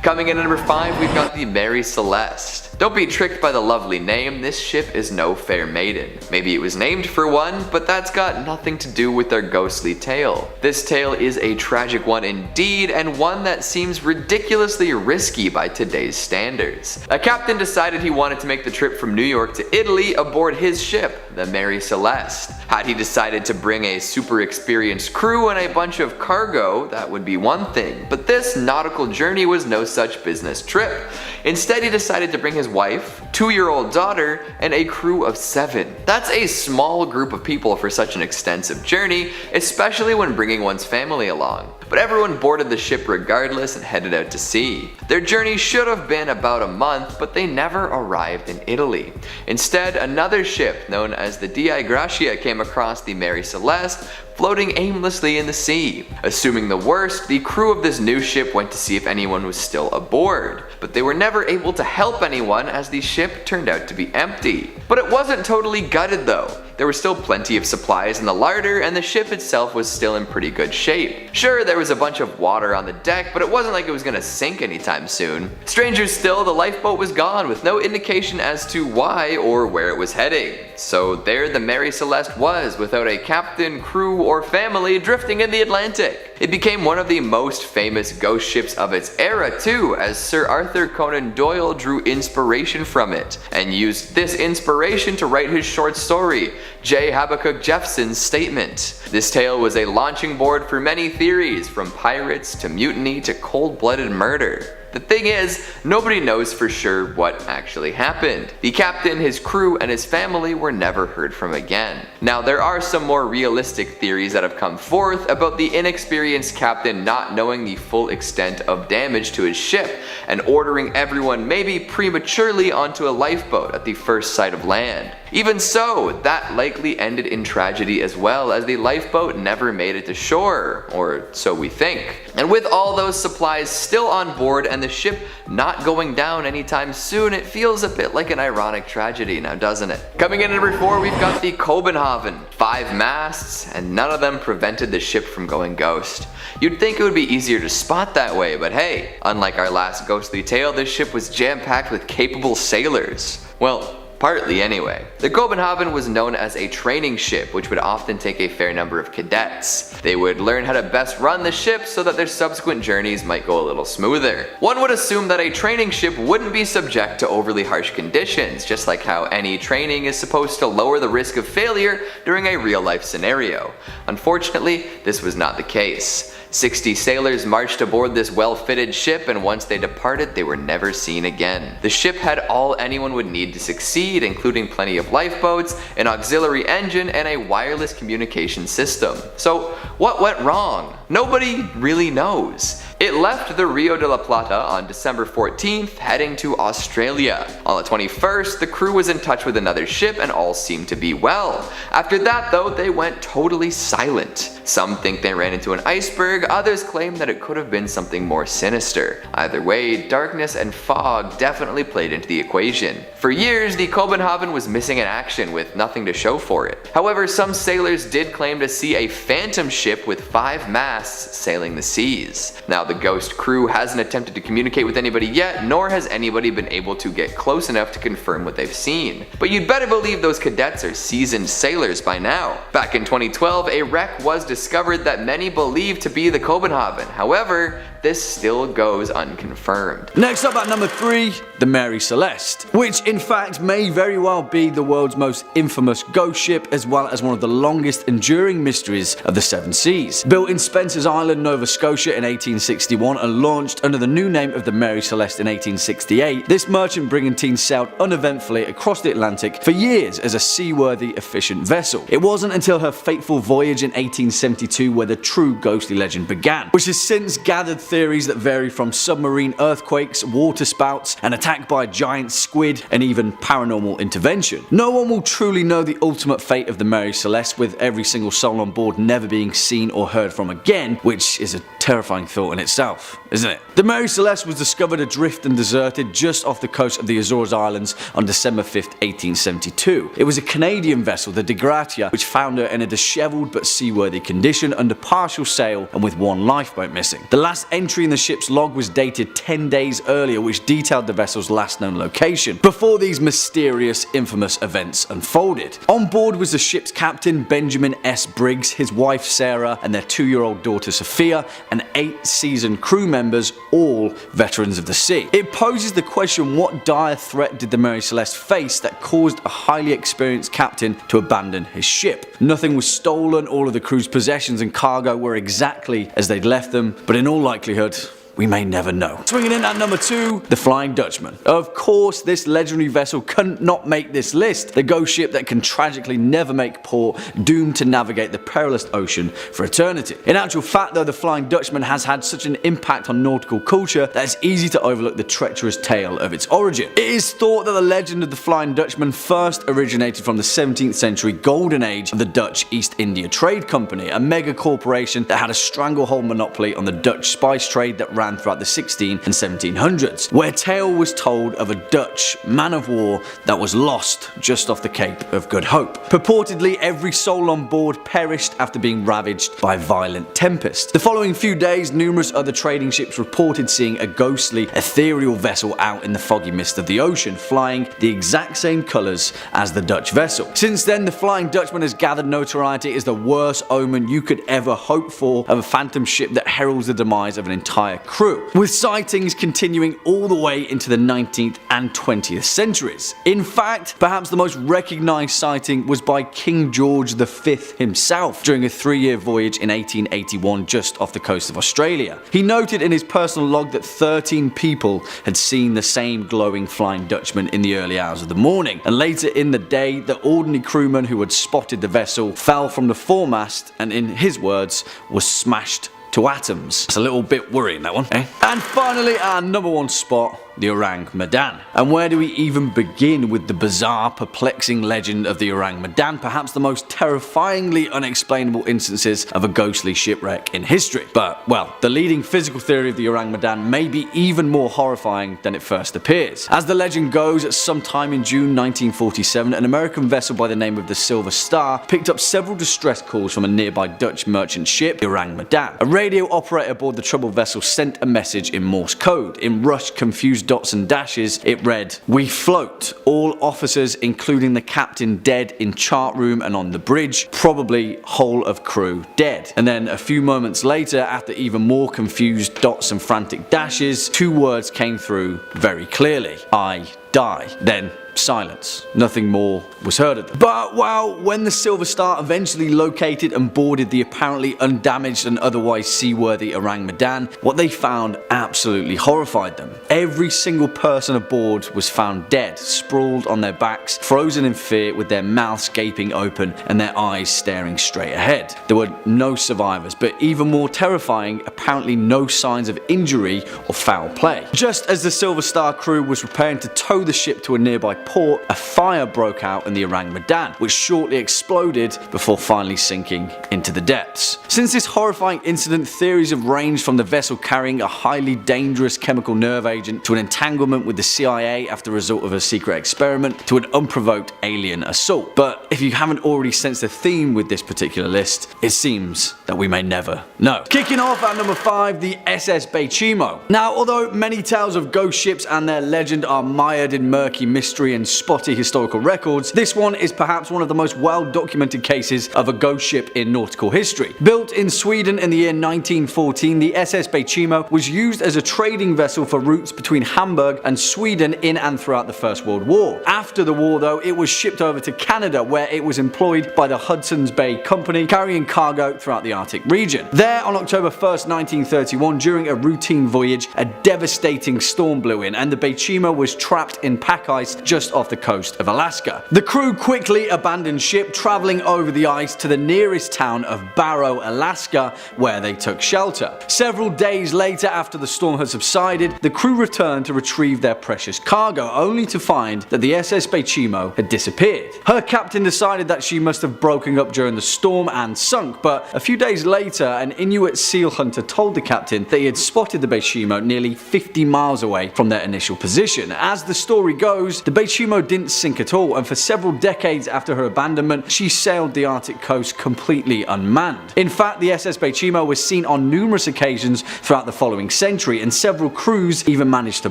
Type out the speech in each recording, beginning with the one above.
Coming in at number 5, we've got the Mary Celeste. Don't be tricked by the lovely name, this ship is no fair maiden. Maybe it was named for one, but that's got nothing to do with their ghostly tale. This tale is a tragic one indeed, and one that seems ridiculously risky by today's standards. A captain decided he wanted to make the trip from New York to Italy aboard his ship, the Mary Celeste. Had he decided to bring a super experienced crew and a bunch of cargo, that would be one thing, but this nautical journey was no such business trip. Instead, he decided to bring his wife, 2-year-old daughter, and a crew of 7. That's a small group of people for such an extensive journey, especially when bringing one's family along. But everyone boarded the ship regardless and headed out to sea. Their journey should have been about a month, but they never arrived in Italy. Instead, another ship known as the Dei Gracia came across the Mary Celeste, floating aimlessly in the sea. Assuming the worst, the crew of this new ship went to see if anyone was still aboard. But they were never able to help anyone as the ship turned out to be empty. But it wasn't totally gutted though. There were still plenty of supplies in the larder, and the ship itself was still in pretty good shape. Sure, there was a bunch of water on the deck, but it wasn't like it was gonna sink anytime soon. Stranger still, the lifeboat was gone with no indication as to why or where it was heading. So there the Mary Celeste was, without a captain, crew, or family, drifting in the Atlantic. It became one of the most famous ghost ships of its era too, as Sir Arthur Conan Doyle drew inspiration from it, and used this inspiration to write his short story, J. Habakkuk Jeffson's Statement. This tale was a launching board for many theories, from pirates to mutiny to cold-blooded murder. The thing is, nobody knows for sure what actually happened. The captain, his crew, and his family were never heard from again. Now, there are some more realistic theories that have come forth about the inexperienced captain not knowing the full extent of damage to his ship and ordering everyone maybe prematurely onto a lifeboat at the first sight of land. Even so, that likely ended in tragedy as well, as the lifeboat never made it to shore, or so we think. And with all those supplies still on board and the ship not going down anytime soon, it feels a bit like an ironic tragedy now, doesn't it? Coming in at number 4, we've got the Kobenhavn. 5 masts, and none of them prevented the ship from going ghost. You'd think it would be easier to spot that way, but hey, unlike our last ghostly tale, this ship was jam-packed with capable sailors. Well, partly anyway. The Kobenhavn was known as a training ship, which would often take a fair number of cadets. They would learn how to best run the ship so that their subsequent journeys might go a little smoother. One would assume that a training ship wouldn't be subject to overly harsh conditions, just like how any training is supposed to lower the risk of failure during a real-life scenario. Unfortunately, this was not the case. 60 sailors marched aboard this well-fitted ship, and once they departed, they were never seen again. The ship had all anyone would need to succeed, including plenty of lifeboats, an auxiliary engine, and a wireless communication system. So, what went wrong? Nobody really knows. It left the Rio de la Plata on December 14th, heading to Australia. On the 21st, the crew was in touch with another ship and all seemed to be well. After that though, they went totally silent. Some think they ran into an iceberg, others claim that it could have been something more sinister. Either way, darkness and fog definitely played into the equation. For years, the Kobenhavn was missing in action with nothing to show for it. However, some sailors did claim to see a phantom ship with 5 masts sailing the seas. Now, the ghost crew hasn't attempted to communicate with anybody yet, nor has anybody been able to get close enough to confirm what they've seen. But you'd better believe those cadets are seasoned sailors by now. Back in 2012, a wreck was discovered that many believe to be the Kobenhavn. However, this still goes unconfirmed. Next up at number 3, the Mary Celeste, which in fact may very well be the world's most infamous ghost ship, as well as one of the longest enduring mysteries of the 7 seas. Built in Spencer's Island, Nova Scotia in 1861 and launched under the new name of the Mary Celeste in 1868, this merchant brigantine sailed uneventfully across the Atlantic for years as a seaworthy, efficient vessel. It wasn't until her fateful voyage in 1872 where the true ghostly legend began, which has since gathered theories that vary from submarine earthquakes, water spouts, an attack by a giant squid, and even paranormal intervention. No one will truly know the ultimate fate of the Mary Celeste, with every single soul on board never being seen or heard from again, which is a terrifying thought in itself, isn't it? The Mary Celeste was discovered adrift and deserted just off the coast of the Azores Islands on December 5th, 1872. It was a Canadian vessel, the De Gracia, which found her in a disheveled but seaworthy condition under partial sail and with 1 lifeboat missing. The last entry in the ship's log was dated 10 days earlier, which detailed the vessel's last known location, before these mysterious, infamous events unfolded. On board was the ship's captain, Benjamin S. Briggs, his wife Sarah, and their 2-year-old daughter Sophia, and 8 seasoned crew members, all veterans of the sea. It poses the question, what dire threat did the Mary Celeste face that caused a highly experienced captain to abandon his ship? Nothing was stolen, all of the crew's possessions and cargo were exactly as they'd left them, but in all likelihood, we may never know. Swinging in at number 2, the Flying Dutchman. Of course, this legendary vessel couldn't not make this list. The ghost ship that can tragically never make port, doomed to navigate the perilous ocean for eternity. In actual fact though, the Flying Dutchman has had such an impact on nautical culture that it's easy to overlook the treacherous tale of its origin. It is thought that the legend of the Flying Dutchman first originated from the 17th century golden age of the Dutch East India Trade Company, a mega corporation that had a stranglehold monopoly on the Dutch spice trade that ran throughout the 16 and 1700s, where tale was told of a Dutch man of war that was lost just off the Cape of Good Hope. Purportedly, every soul on board perished after being ravaged by a violent tempest. The following few days, numerous other trading ships reported seeing a ghostly, ethereal vessel out in the foggy mist of the ocean, flying the exact same colours as the Dutch vessel. Since then, the Flying Dutchman has gathered notoriety as the worst omen you could ever hope for of a phantom ship that heralds the demise of an entire crew, with sightings continuing all the way into the 19th and 20th centuries. In fact, perhaps the most recognised sighting was by King George V himself during a 3-year voyage in 1881 just off the coast of Australia. He noted in his personal log that 13 people had seen the same glowing Flying Dutchman in the early hours of the morning, and later in the day, the ordinary crewman who had spotted the vessel fell from the foremast and, in his words, was smashed to atoms. It's a little bit worrying, that one, eh? And finally, our number 1 spot, the Orang Medan. And where do we even begin with the bizarre, perplexing legend of the Orang Medan, perhaps the most terrifyingly unexplainable instances of a ghostly shipwreck in history? But, well, the leading physical theory of the Orang Medan may be even more horrifying than it first appears. As the legend goes, at some time in June 1947, an American vessel by the name of the Silver Star picked up several distress calls from a nearby Dutch merchant ship, the Orang Medan. A radio operator aboard the troubled vessel sent a message in Morse code. In rushed, confused dots and dashes, it read, "We float. All officers, including the captain, dead in chart room and on the bridge. Probably whole of crew dead." And then a few moments later, after even more confused dots and frantic dashes, 2 words came through very clearly. "I die." Then silence. Nothing more was heard of them. But well, when the Silver Star eventually located and boarded the apparently undamaged and otherwise seaworthy Orang Medan, what they found absolutely horrified them. Every single person aboard was found dead, sprawled on their backs, frozen in fear, with their mouths gaping open and their eyes staring straight ahead. There were no survivors, but even more terrifying, apparently no signs of injury or foul play. Just as the Silver Star crew was preparing to tow the ship to a nearby port, a fire broke out in the Orang Medan, which shortly exploded before finally sinking into the depths. Since this horrifying incident, theories have ranged from the vessel carrying a highly dangerous chemical nerve agent to an entanglement with the CIA after the result of a secret experiment to an unprovoked alien assault. But if you haven't already sensed a theme with this particular list, it seems that we may never know. Kicking off at number 5, the SS Baychimo. Now, although many tales of ghost ships and their legend are mired in murky mystery and spotty historical records, this one is perhaps one of the most well-documented cases of a ghost ship in nautical history. Built in Sweden in the year 1914, the SS Baychimo was used as a trading vessel for routes between Hamburg and Sweden in and throughout the First World War. After the war though, it was shipped over to Canada, where it was employed by the Hudson's Bay Company, carrying cargo throughout the Arctic region. There, on October 1st, 1931, during a routine voyage, a devastating storm blew in and the Baychimo was trapped in pack ice just off the coast of Alaska. The crew quickly abandoned ship, traveling over the ice to the nearest town of Barrow, Alaska, where they took shelter. Several days later, after the storm had subsided, the crew returned to retrieve their precious cargo, only to find that the SS Baychimo had disappeared. Her captain decided that she must have broken up during the storm and sunk, but a few days later, an Inuit seal hunter told the captain that he had spotted the Baychimo nearly 50 miles away from their initial position. As the story goes, the Baychimo didn't sink at all, and for several decades after her abandonment, she sailed the Arctic coast completely unmanned. In fact, the SS Baychimo was seen on numerous occasions throughout the following century, and several crews even managed to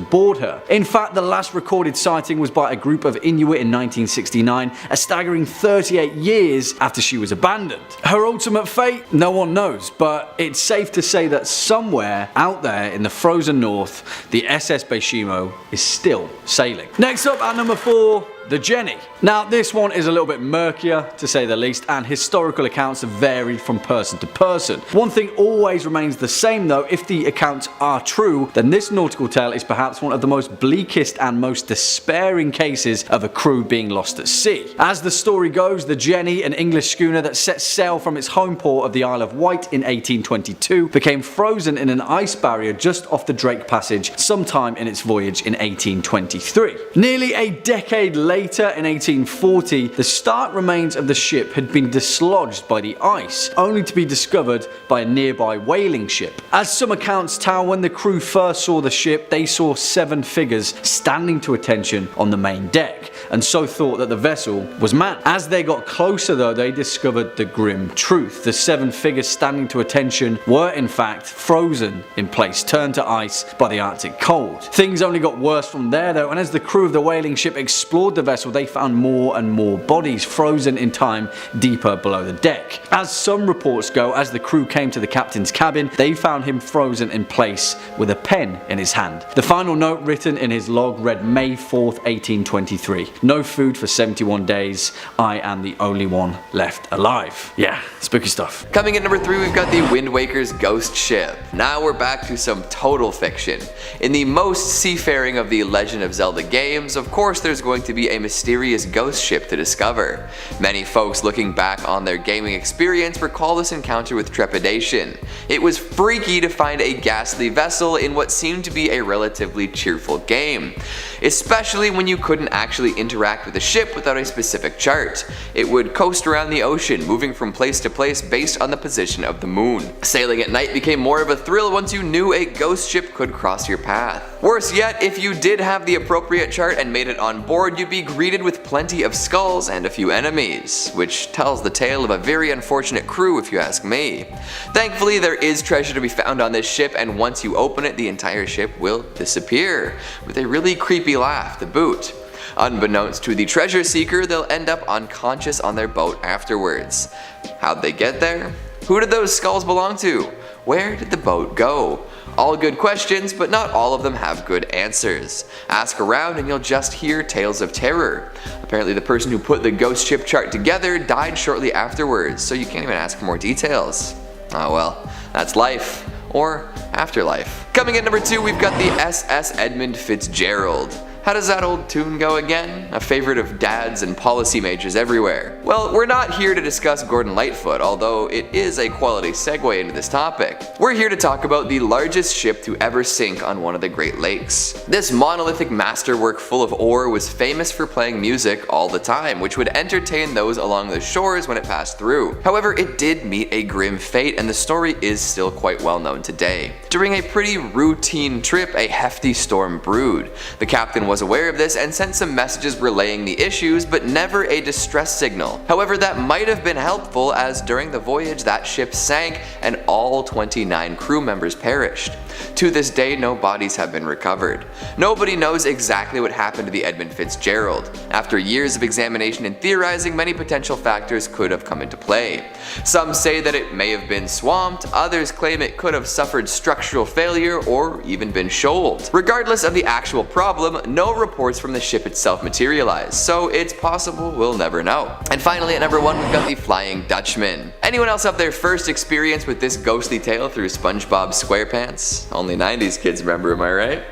board her. In fact, the last recorded sighting was by a group of Inuit in 1969, a staggering 38 years after she was abandoned. Her ultimate fate? No one knows, but it's safe to say that somewhere out there in the frozen north, the SS Baychimo is still sailing. Next up at number 4, the Jenny. Now this one is a little bit murkier to say the least, and historical accounts have varied from person to person. One thing always remains the same though: if the accounts are true, then this nautical tale is perhaps one of the most bleakest and most despairing cases of a crew being lost at sea. As the story goes, the Jenny, an English schooner that set sail from its home port of the Isle of Wight in 1822, became frozen in an ice barrier just off the Drake Passage sometime in its voyage in 1823. Nearly a decade later, in 1840, the stark remains of the ship had been dislodged by the ice, only to be discovered by a nearby whaling ship. As some accounts tell, when the crew first saw the ship, they saw 7 figures standing to attention on the main deck, and so thought that the vessel was manned. As they got closer though, they discovered the grim truth. The 7 figures standing to attention were in fact frozen in place, turned to ice by the Arctic cold. Things only got worse from there though, and as the crew of the whaling ship explored the vessel, they found more and more bodies frozen in time deeper below the deck. As some reports go, as the crew came to the captain's cabin, they found him frozen in place with a pen in his hand. The final note written in his log read May 4th, 1823. No food for 71 days. I am the only one left alive. Yeah, spooky stuff. Coming in number 3, we've got the Wind Waker's ghost ship. Now we're back to some total fiction. In the most seafaring of the Legend of Zelda games, of course there's going to be a mysterious ghost ship to discover. Many folks looking back on their gaming experience recall this encounter with trepidation. It was freaky to find a ghastly vessel in what seemed to be a relatively cheerful game, especially when you couldn't actually interact with the ship without a specific chart. It would coast around the ocean, moving from place to place based on the position of the moon. Sailing at night became more of a thrill once you knew a ghost ship could cross your path. Worse yet, if you did have the appropriate chart and made it on board, you'd be greeted with plenty of skulls and a few enemies, which tells the tale of a very unfortunate crew if you ask me. Thankfully, there is treasure to be found on this ship, and once you open it, the entire ship will disappear, with a really creepy laugh to boot. Unbeknownst to the treasure seeker, they'll end up unconscious on their boat afterwards. How'd they get there? Who did those skulls belong to? Where did the boat go? All good questions, but not all of them have good answers. Ask around and you'll just hear tales of terror. Apparently the person who put the ghost ship chart together died shortly afterwards, so you can't even ask for more details. Oh well, that's life. Or afterlife. Coming in number 2, we've got the SS Edmund Fitzgerald. How does that old tune go again? A favorite of dads and policy majors everywhere. Well, we're not here to discuss Gordon Lightfoot, although it is a quality segue into this topic. We're here to talk about the largest ship to ever sink on one of the Great Lakes. This monolithic masterwork full of ore was famous for playing music all the time, which would entertain those along the shores when it passed through. However, it did meet a grim fate, and the story is still quite well known today. During a pretty routine trip, a hefty storm brewed. The captain was aware of this and sent some messages relaying the issues, but never a distress signal. However, that might have been helpful, as during the voyage that ship sank and all 29 crew members perished. To this day, no bodies have been recovered. Nobody knows exactly what happened to the Edmund Fitzgerald. After years of examination and theorizing, many potential factors could have come into play. Some say that it may have been swamped, others claim it could have suffered structural failure or even been shoaled. Regardless of the actual problem, no reports from the ship itself materialized, so it's possible we'll never know. And finally, at number 1, we've got the Flying Dutchman. Anyone else have their first experience with this ghostly tale through SpongeBob SquarePants? Only 90s kids remember, am I right?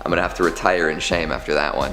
I'm gonna have to retire in shame after that one.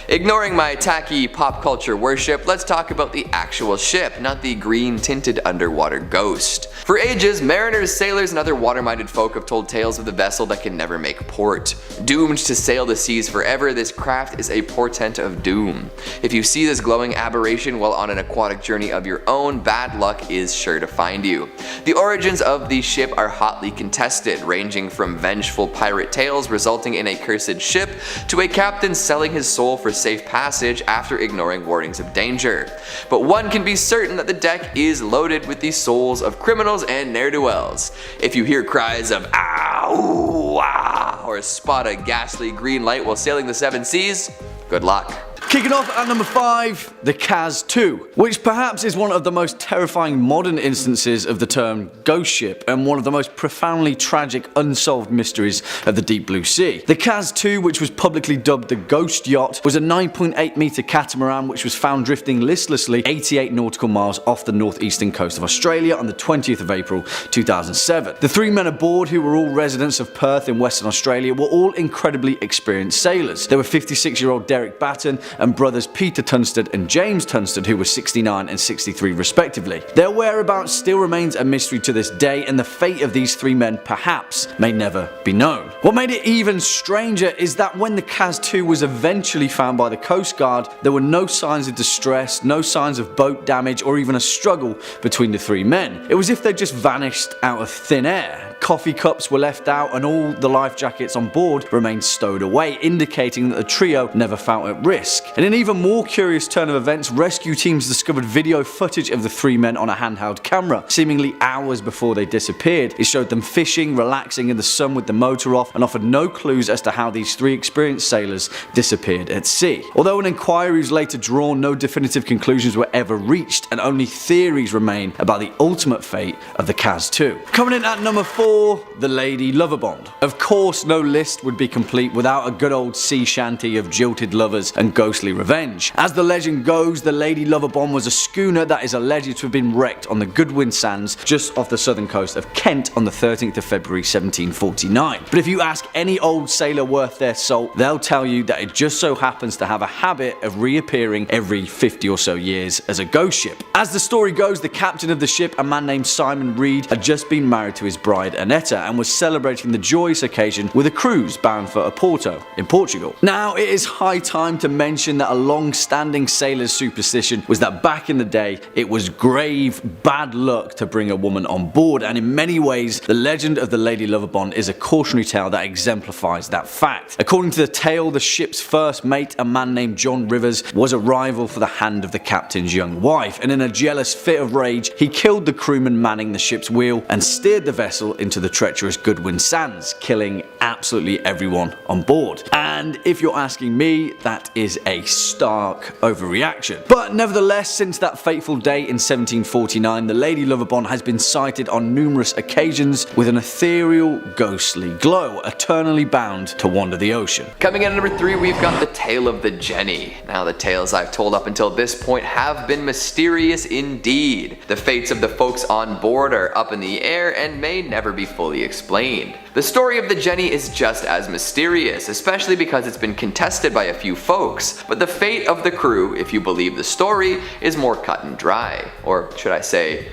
Ignoring my tacky pop culture worship, let's talk about the actual ship, not the green-tinted underwater ghost. For ages, mariners, sailors, and other water-minded folk have told tales of the vessel that can never make port. Doomed to sail the seas forever, this craft is a portent of doom. If you see this glowing aberration while on an aquatic journey of your own, bad luck is sure to find you. The origins of the ship are hotly contested, ranging from vengeful pirate tales resulting in a cursed ship to a captain selling his soul for safe passage after ignoring warnings of danger. But one can be certain that the deck is loaded with the souls of criminals and ne'er-do-wells. If you hear cries of "ah, ooh, ah," or spot a ghastly green light while sailing the seven seas, good luck. Kicking off at number 5, the Kaz-2, which perhaps is one of the most terrifying modern instances of the term ghost ship and one of the most profoundly tragic unsolved mysteries of the deep blue sea. The Kaz-2, which was publicly dubbed the Ghost Yacht, was a 9.8 meter catamaran which was found drifting listlessly 88 nautical miles off the northeastern coast of Australia on the 20th of April 2007. The 3 men aboard, who were all residents of Perth in Western Australia, were all incredibly experienced sailors. They were 56-year-old Derek Batten and brothers Peter Tunstall and James Tunstall, who were 69 and 63 respectively. Their whereabouts still remains a mystery to this day, and the fate of these 3 men perhaps may never be known. What made it even stranger is that when the Kaz-2 was eventually found by the Coast Guard, there were no signs of distress, no signs of boat damage, or even a struggle between the 3 men. It was as if they just vanished out of thin air. Coffee cups were left out and all the life jackets on board remained stowed away, indicating that the trio never felt at risk. In an even more curious turn of events, rescue teams discovered video footage of the 3 men on a handheld camera, seemingly hours before they disappeared. It showed them fishing, relaxing in the sun with the motor off, and offered no clues as to how these 3 experienced sailors disappeared at sea. Although an inquiry was later drawn, no definitive conclusions were ever reached, and only theories remain about the ultimate fate of the Kaz-2. Coming in at number 4, the Lady Lovibond. Of course, no list would be complete without a good old sea shanty of jilted lovers and ghostly revenge. As the legend goes, the Lady Lovibond was a schooner that is alleged to have been wrecked on the Goodwin Sands just off the southern coast of Kent on the 13th of February 1749. But if you ask any old sailor worth their salt, they'll tell you that it just so happens to have a habit of reappearing every 50 or so years as a ghost ship. As the story goes, the captain of the ship, a man named Simon Reed, had just been married to his bride Annetta and was celebrating the joyous occasion with a cruise bound for Oporto in Portugal. Now, it is high time to mention that a long-standing sailor's superstition was that back in the day it was grave bad luck to bring a woman on board, and in many ways the legend of the Lady Lovibond is a cautionary tale that exemplifies that fact. According to the tale, the ship's first mate, a man named John Rivers, was a rival for the hand of the captain's young wife, and in a jealous fit of rage he killed the crewman manning the ship's wheel and steered the vessel into the treacherous Goodwin Sands, killing absolutely everyone on board. And if you're asking me, that is a stark overreaction. But nevertheless, since that fateful day in 1749, the Lady Lovibond has been sighted on numerous occasions with an ethereal, ghostly glow, eternally bound to wander the ocean. Coming in at number 3, we've got the tale of the Jenny. Now, the tales I've told up until this point have been mysterious indeed. The fates of the folks on board are up in the air and may never be fully explained. The story of the Jenny is just as mysterious, especially because it's been contested by a few folks, but the fate of the crew, if you believe the story, is more cut and dry, or should I say,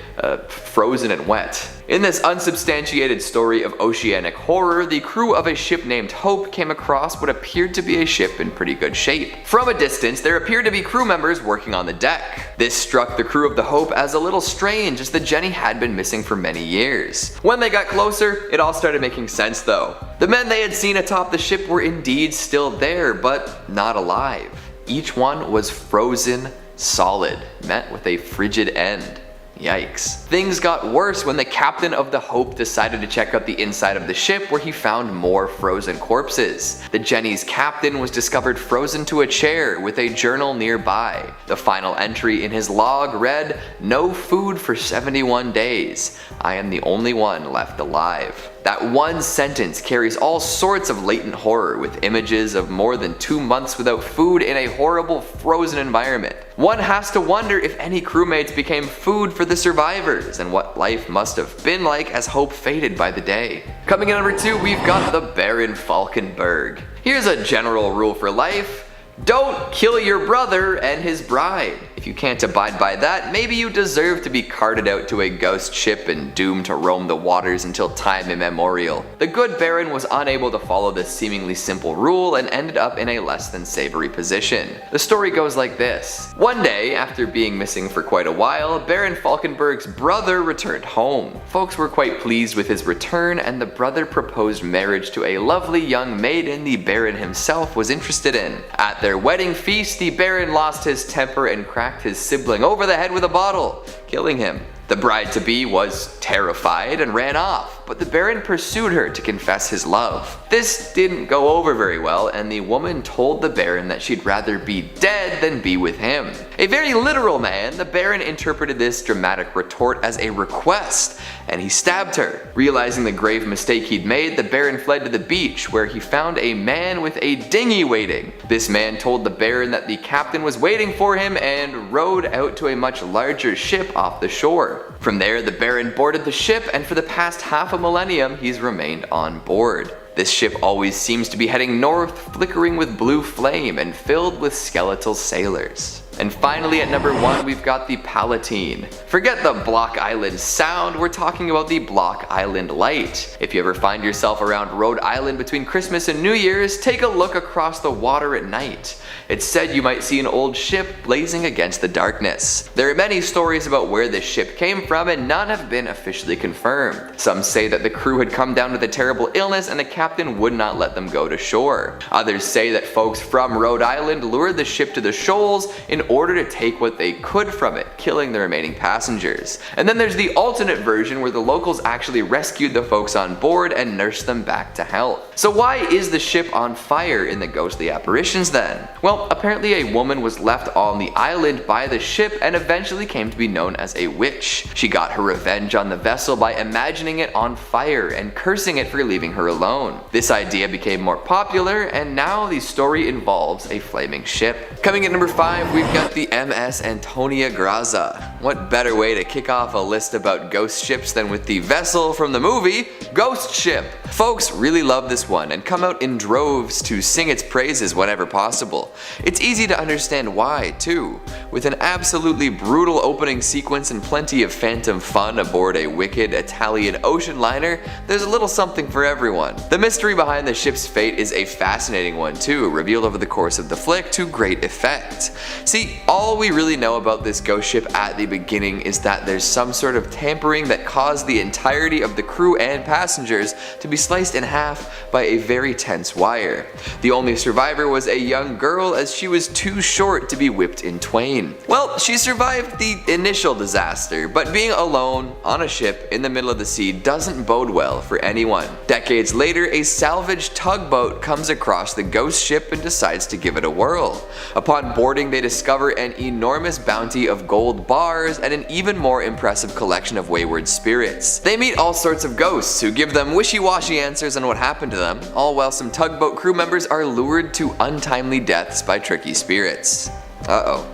frozen and wet. In this unsubstantiated story of oceanic horror, the crew of a ship named Hope came across what appeared to be a ship in pretty good shape. From a distance, there appeared to be crew members working on the deck. This struck the crew of the Hope as a little strange, as the Jenny had been missing for many years. When they got closer, it all started making sense though. The men they had seen atop the ship were indeed still there, but not alive. Each one was frozen solid, met with a frigid end. Yikes. Things got worse when the captain of the Hope decided to check out the inside of the ship, where he found more frozen corpses. The Jenny's captain was discovered frozen to a chair with a journal nearby. The final entry in his log read, "No food for 71 days. I am the only one left alive." That one sentence carries all sorts of latent horror, with images of more than 2 months without food in a horrible frozen environment. One has to wonder if any crewmates became food for the survivors, and what life must have been like as Hope faded by the day. Coming in number 2, we've got the Baron Falkenberg. Here's a general rule for life: Don't kill your brother and his bride. If you can't abide by that, maybe you deserve to be carted out to a ghost ship and doomed to roam the waters until time immemorial. The good Baron was unable to follow this seemingly simple rule and ended up in a less than savory position. The story goes like this. One day, after being missing for quite a while, Baron Falenberg's brother returned home. Folks were quite pleased with his return, and the brother proposed marriage to a lovely young maiden the Baron himself was interested in. At their wedding feast, the Baron lost his temper and cracked his sibling over the head with a bottle, killing him. The bride-to-be was terrified and ran off, but the Baron pursued her to confess his love. This didn't go over very well, and the woman told the Baron that she'd rather be dead than be with him. A very literal man, the Baron interpreted this dramatic retort as a request, and he stabbed her. Realizing the grave mistake he'd made, the Baron fled to the beach, where he found a man with a dinghy waiting. This man told the Baron that the captain was waiting for him and rowed out to a much larger ship off the shore. From there, the Baron boarded the ship, and for the past half a millennium, he's remained on board. This ship always seems to be heading north, flickering with blue flame and filled with skeletal sailors. And finally, at number 1, we've got the Palatine. Forget the Block Island sound, we're talking about the Block Island light. If you ever find yourself around Rhode Island between Christmas and New Year's, take a look across the water at night. It's said you might see an old ship blazing against the darkness. There are many stories about where this ship came from, and none have been officially confirmed. Some say that the crew had come down with a terrible illness and the captain would not let them go to shore. Others say that folks from Rhode Island lured the ship to the shoals in order to take what they could from it, killing the remaining passengers. And then there's the alternate version where the locals actually rescued the folks on board and nursed them back to health. So why is the ship on fire in the ghostly apparitions then? Well, apparently a woman was left on the island by the ship and eventually came to be known as a witch. She got her revenge on the vessel by imagining it on fire and cursing it for leaving her alone. This idea became more popular, and now the story involves a flaming ship. Coming at number 5, we've got the MS Antonia Graza. What better way to kick off a list about ghost ships than with the vessel from the movie, Ghost Ship. Folks really love this one and come out in droves to sing its praises whenever possible. It's easy to understand why, too. With an absolutely brutal opening sequence and plenty of phantom fun aboard a wicked Italian ocean liner, there's a little something for everyone. The mystery behind the ship's fate is a fascinating one too, revealed over the course of the flick to great effect. See, all we really know about this ghost ship at the beginning is that there's some sort of tampering that caused the entirety of the crew and passengers to be sliced in half by a very tense wire. The only survivor was a young girl, as she was too short to be whipped in twain. Well, she survived the initial disaster, but being alone on a ship in the middle of the sea doesn't bode well for anyone. Decades later, a salvaged tugboat comes across the ghost ship and decides to give it a whirl. Upon boarding, they discover an enormous bounty of gold bars and an even more impressive collection of wayward spirits. They meet all sorts of ghosts who give them wishy-washy answers on what happened to them, all while some tugboat crew members are lured to untimely deaths by tricky spirits.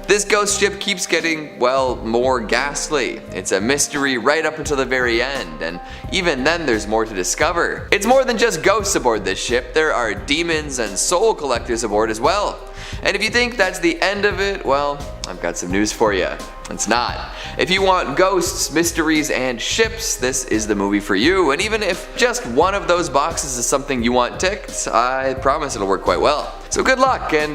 This ghost ship keeps getting, well, more ghastly. It's a mystery right up until the very end, and even then there's more to discover. It's more than just ghosts aboard this ship, there are demons and soul collectors aboard as well. And if you think that's the end of it, well, I've got some news for you. It's not. If you want ghosts, mysteries, and ships, this is the movie for you. And even if just one of those boxes is something you want ticked, I promise it'll work quite well. So good luck, and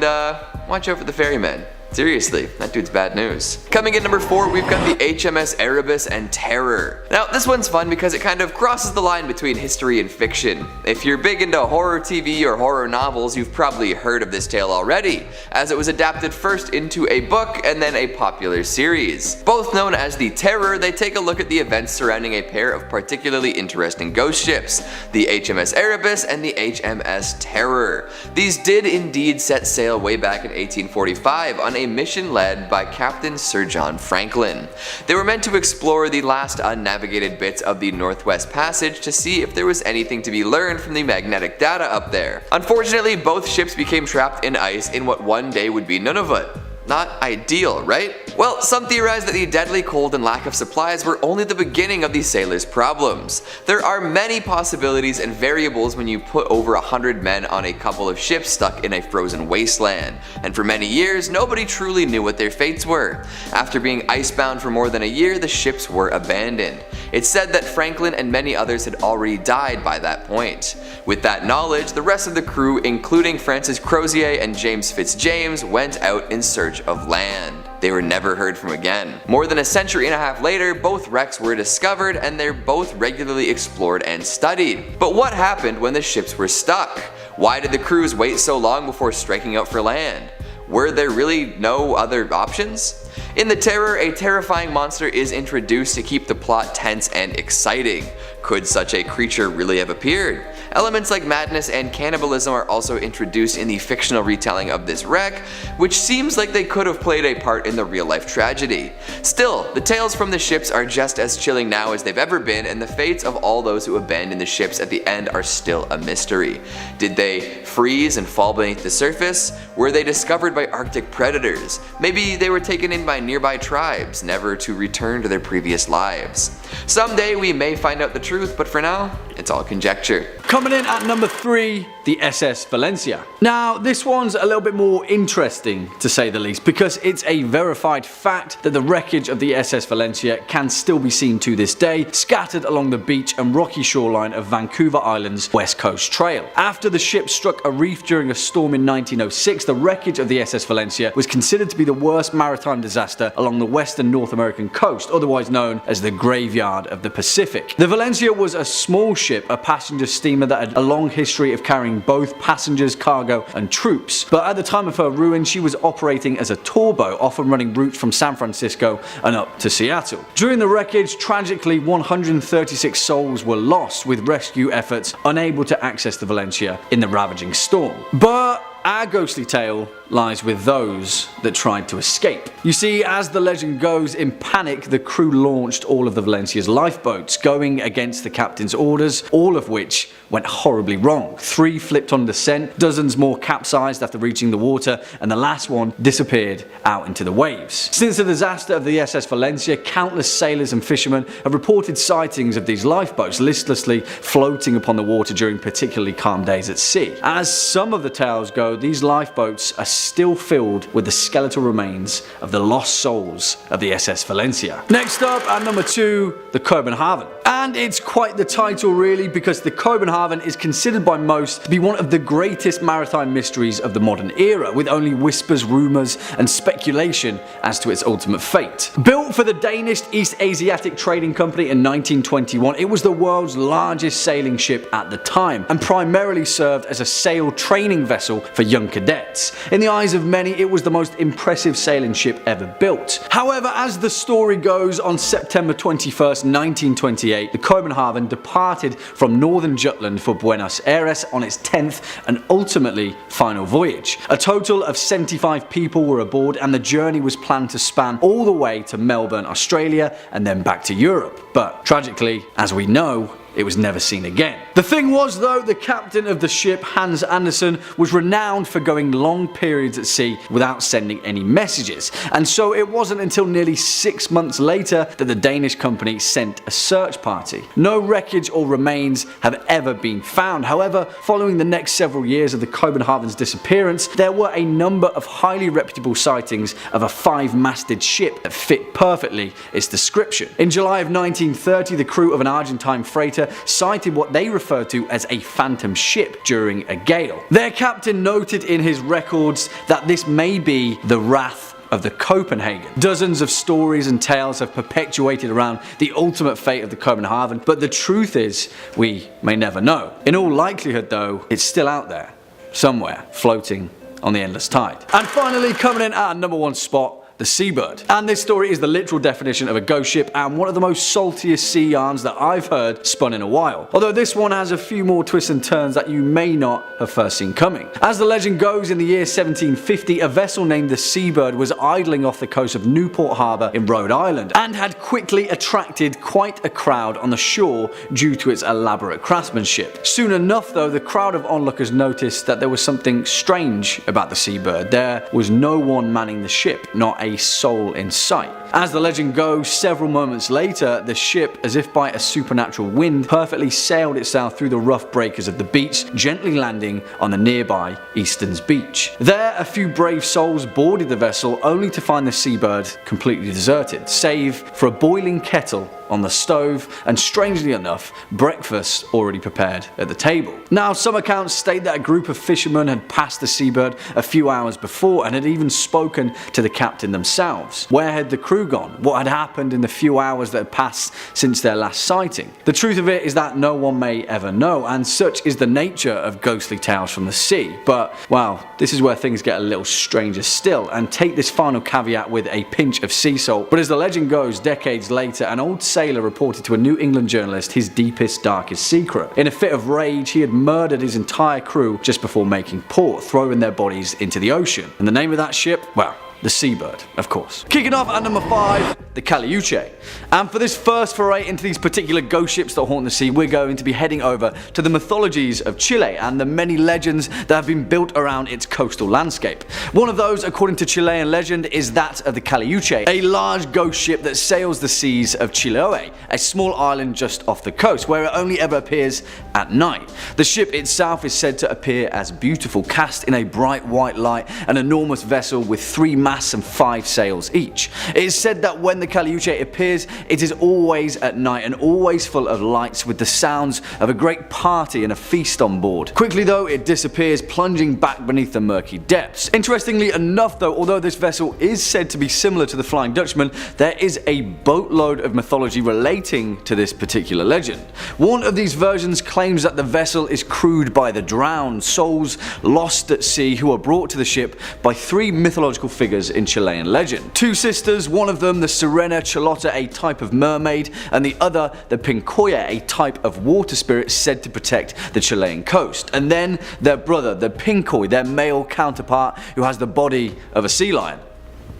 watch out for the ferryman. Seriously, that dude's bad news. Coming in number 4, we've got the HMS Erebus and Terror. Now, this one's fun because it kind of crosses the line between history and fiction. If you're big into horror TV or horror novels, you've probably heard of this tale already, as it was adapted first into a book and then a popular series. Both known as the Terror, they take a look at the events surrounding a pair of particularly interesting ghost ships, the HMS Erebus and the HMS Terror. These did indeed set sail way back in 1845 on a mission led by Captain Sir John Franklin. They were meant to explore the last unnavigated bits of the Northwest Passage to see if there was anything to be learned from the magnetic data up there. Unfortunately, both ships became trapped in ice in what one day would be Nunavut. Not ideal, right? Well, some theorize that the deadly cold and lack of supplies were only the beginning of these sailors' problems. There are many possibilities and variables when you put over 100 men on a couple of ships stuck in a frozen wasteland, and for many years nobody truly knew what their fates were. After being icebound for more than a year, the ships were abandoned. It's said that Franklin and many others had already died by that point. With that knowledge, the rest of the crew, including Francis Crozier and James Fitzjames, went out in search of land. They were never heard from again. More than a century and a half later, both wrecks were discovered and they're both regularly explored and studied. But what happened when the ships were stuck? Why did the crews wait so long before striking out for land? Were there really no other options? In The Terror, a terrifying monster is introduced to keep the plot tense and exciting. Could such a creature really have appeared? Elements like madness and cannibalism are also introduced in the fictional retelling of this wreck, which seems like they could have played a part in the real life tragedy. Still, the tales from the ships are just as chilling now as they've ever been, and the fates of all those who abandoned the ships at the end are still a mystery. Did they freeze and fall beneath the surface? Were they discovered by Arctic predators? Maybe they were taken in by nearby tribes, never to return to their previous lives. Someday we may find out the truth, but for now, it's all conjecture. Coming in at number 3, the SS Valencia. Now, this one's a little bit more interesting to say the least, because it's a verified fact that the wreckage of the SS Valencia can still be seen to this day, scattered along the beach and rocky shoreline of Vancouver Island's West Coast Trail. After the ship struck a reef during a storm in 1906, the wreckage of the SS Valencia was considered to be the worst maritime disaster along the western North American coast, otherwise known as the Graveyard of the Pacific. The Valencia was a small ship, a passenger steamer that had a long history of carrying both passengers, cargo and troops, but at the time of her ruin she was operating as a tour boat, often running routes from San Francisco and up to Seattle. During the wreckage, tragically 136 souls were lost, with rescue efforts unable to access the Valencia in the ravaging storm. But our ghostly tale lies with those that tried to escape. You see, as the legend goes, in panic the crew launched all of the Valencia's lifeboats, going against the captain's orders, all of which went horribly wrong. 3 flipped on descent, dozens more capsized after reaching the water, and the last one disappeared out into the waves. Since the disaster of the SS Valencia, countless sailors and fishermen have reported sightings of these lifeboats listlessly floating upon the water during particularly calm days at sea. As some of the tales go, these lifeboats are still filled with the skeletal remains of the lost souls of the SS Valencia. Next up at number 2, the Kobenhavn. And it's quite the title really, because the Kobenhavn is considered by most to be one of the greatest maritime mysteries of the modern era, with only whispers, rumours and speculation as to its ultimate fate. Built for the Danish East Asiatic Trading Company in 1921, it was the world's largest sailing ship at the time, and primarily served as a sail training vessel for young cadets. In the eyes of many, it was the most impressive sailing ship ever built. However, as the story goes, on September 21st, 1928, the Kobenhavn departed from northern Jutland for Buenos Aires on its 10th and ultimately final voyage. A total of 75 people were aboard, and the journey was planned to span all the way to Melbourne, Australia, and then back to Europe. But tragically, as we know, it was never seen again. The thing was though, the captain of the ship, Hans Andersen, was renowned for going long periods at sea without sending any messages, and so it wasn't until nearly 6 months later that the Danish company sent a search party. No wreckage or remains have ever been found. However, following the next several years of the Kobenhavn's disappearance, there were a number of highly reputable sightings of a 5-masted ship that fit perfectly its description. In July of 1930, the crew of an Argentine freighter cited what they referred to as a phantom ship during a gale. Their captain noted in his records that this may be the Wrath of the Copenhagen. Dozens of stories and tales have perpetuated around the ultimate fate of the Kobenhavn, but the truth is, we may never know. In all likelihood though, it's still out there, somewhere, floating on the endless tide. And finally, coming in at our number 1 spot, the Seabird. And this story is the literal definition of a ghost ship, and one of the most saltiest sea yarns that I've heard spun in a while. Although this one has a few more twists and turns that you may not have first seen coming. As the legend goes, in the year 1750, a vessel named the Seabird was idling off the coast of Newport Harbour in Rhode Island, and had quickly attracted quite a crowd on the shore due to its elaborate craftsmanship. Soon enough though, the crowd of onlookers noticed that there was something strange about the Seabird. There was no one manning the ship, not a soul in sight. As the legend goes, several moments later, the ship, as if by a supernatural wind, perfectly sailed itself through the rough breakers of the beach, gently landing on the nearby Easton's beach. There, a few brave souls boarded the vessel, only to find the Seabird completely deserted, save for a boiling kettle on the stove, and strangely enough, breakfast already prepared at the table. Now, some accounts state that a group of fishermen had passed the Seabird a few hours before and had even spoken to the captain themselves. Where had the crew gone? What had happened in the few hours that had passed since their last sighting? The truth of it is that no one may ever know, and such is the nature of ghostly tales from the sea. But, well, this is where things get a little stranger still, and take this final caveat with a pinch of sea salt. But as the legend goes, decades later, an old sailor reported to a New England journalist his deepest, darkest secret. In a fit of rage, he had murdered his entire crew just before making port, throwing their bodies into the ocean. And the name of that ship? Well, the Seabird, of course. Kicking off at number 5, the Caleuche. And for this first foray into these particular ghost ships that haunt the sea, we're going to be heading over to the mythologies of Chile and the many legends that have been built around its coastal landscape. One of those, according to Chilean legend, is that of the Caleuche, a large ghost ship that sails the seas of Chiloé, a small island just off the coast, where it only ever appears at night. The ship itself is said to appear as beautiful, cast in a bright white light, an enormous vessel with 3 masts and 5 sails each. It is said that when the Caleuche appears, it is always at night and always full of lights, with the sounds of a great party and a feast on board. Quickly though, it disappears, plunging back beneath the murky depths. Interestingly enough though, although this vessel is said to be similar to the Flying Dutchman, there is a boatload of mythology relating to this particular legend. One of these versions claims that the vessel is crewed by the drowned, souls lost at sea, who are brought to the ship by 3 mythological figures in Chilean legend. 2 sisters, one of them the Sirena Charlotta, a type of mermaid, and the other the Pincoya, a type of water spirit said to protect the Chilean coast. And then their brother, the Pincoy, their male counterpart, who has the body of a sea lion.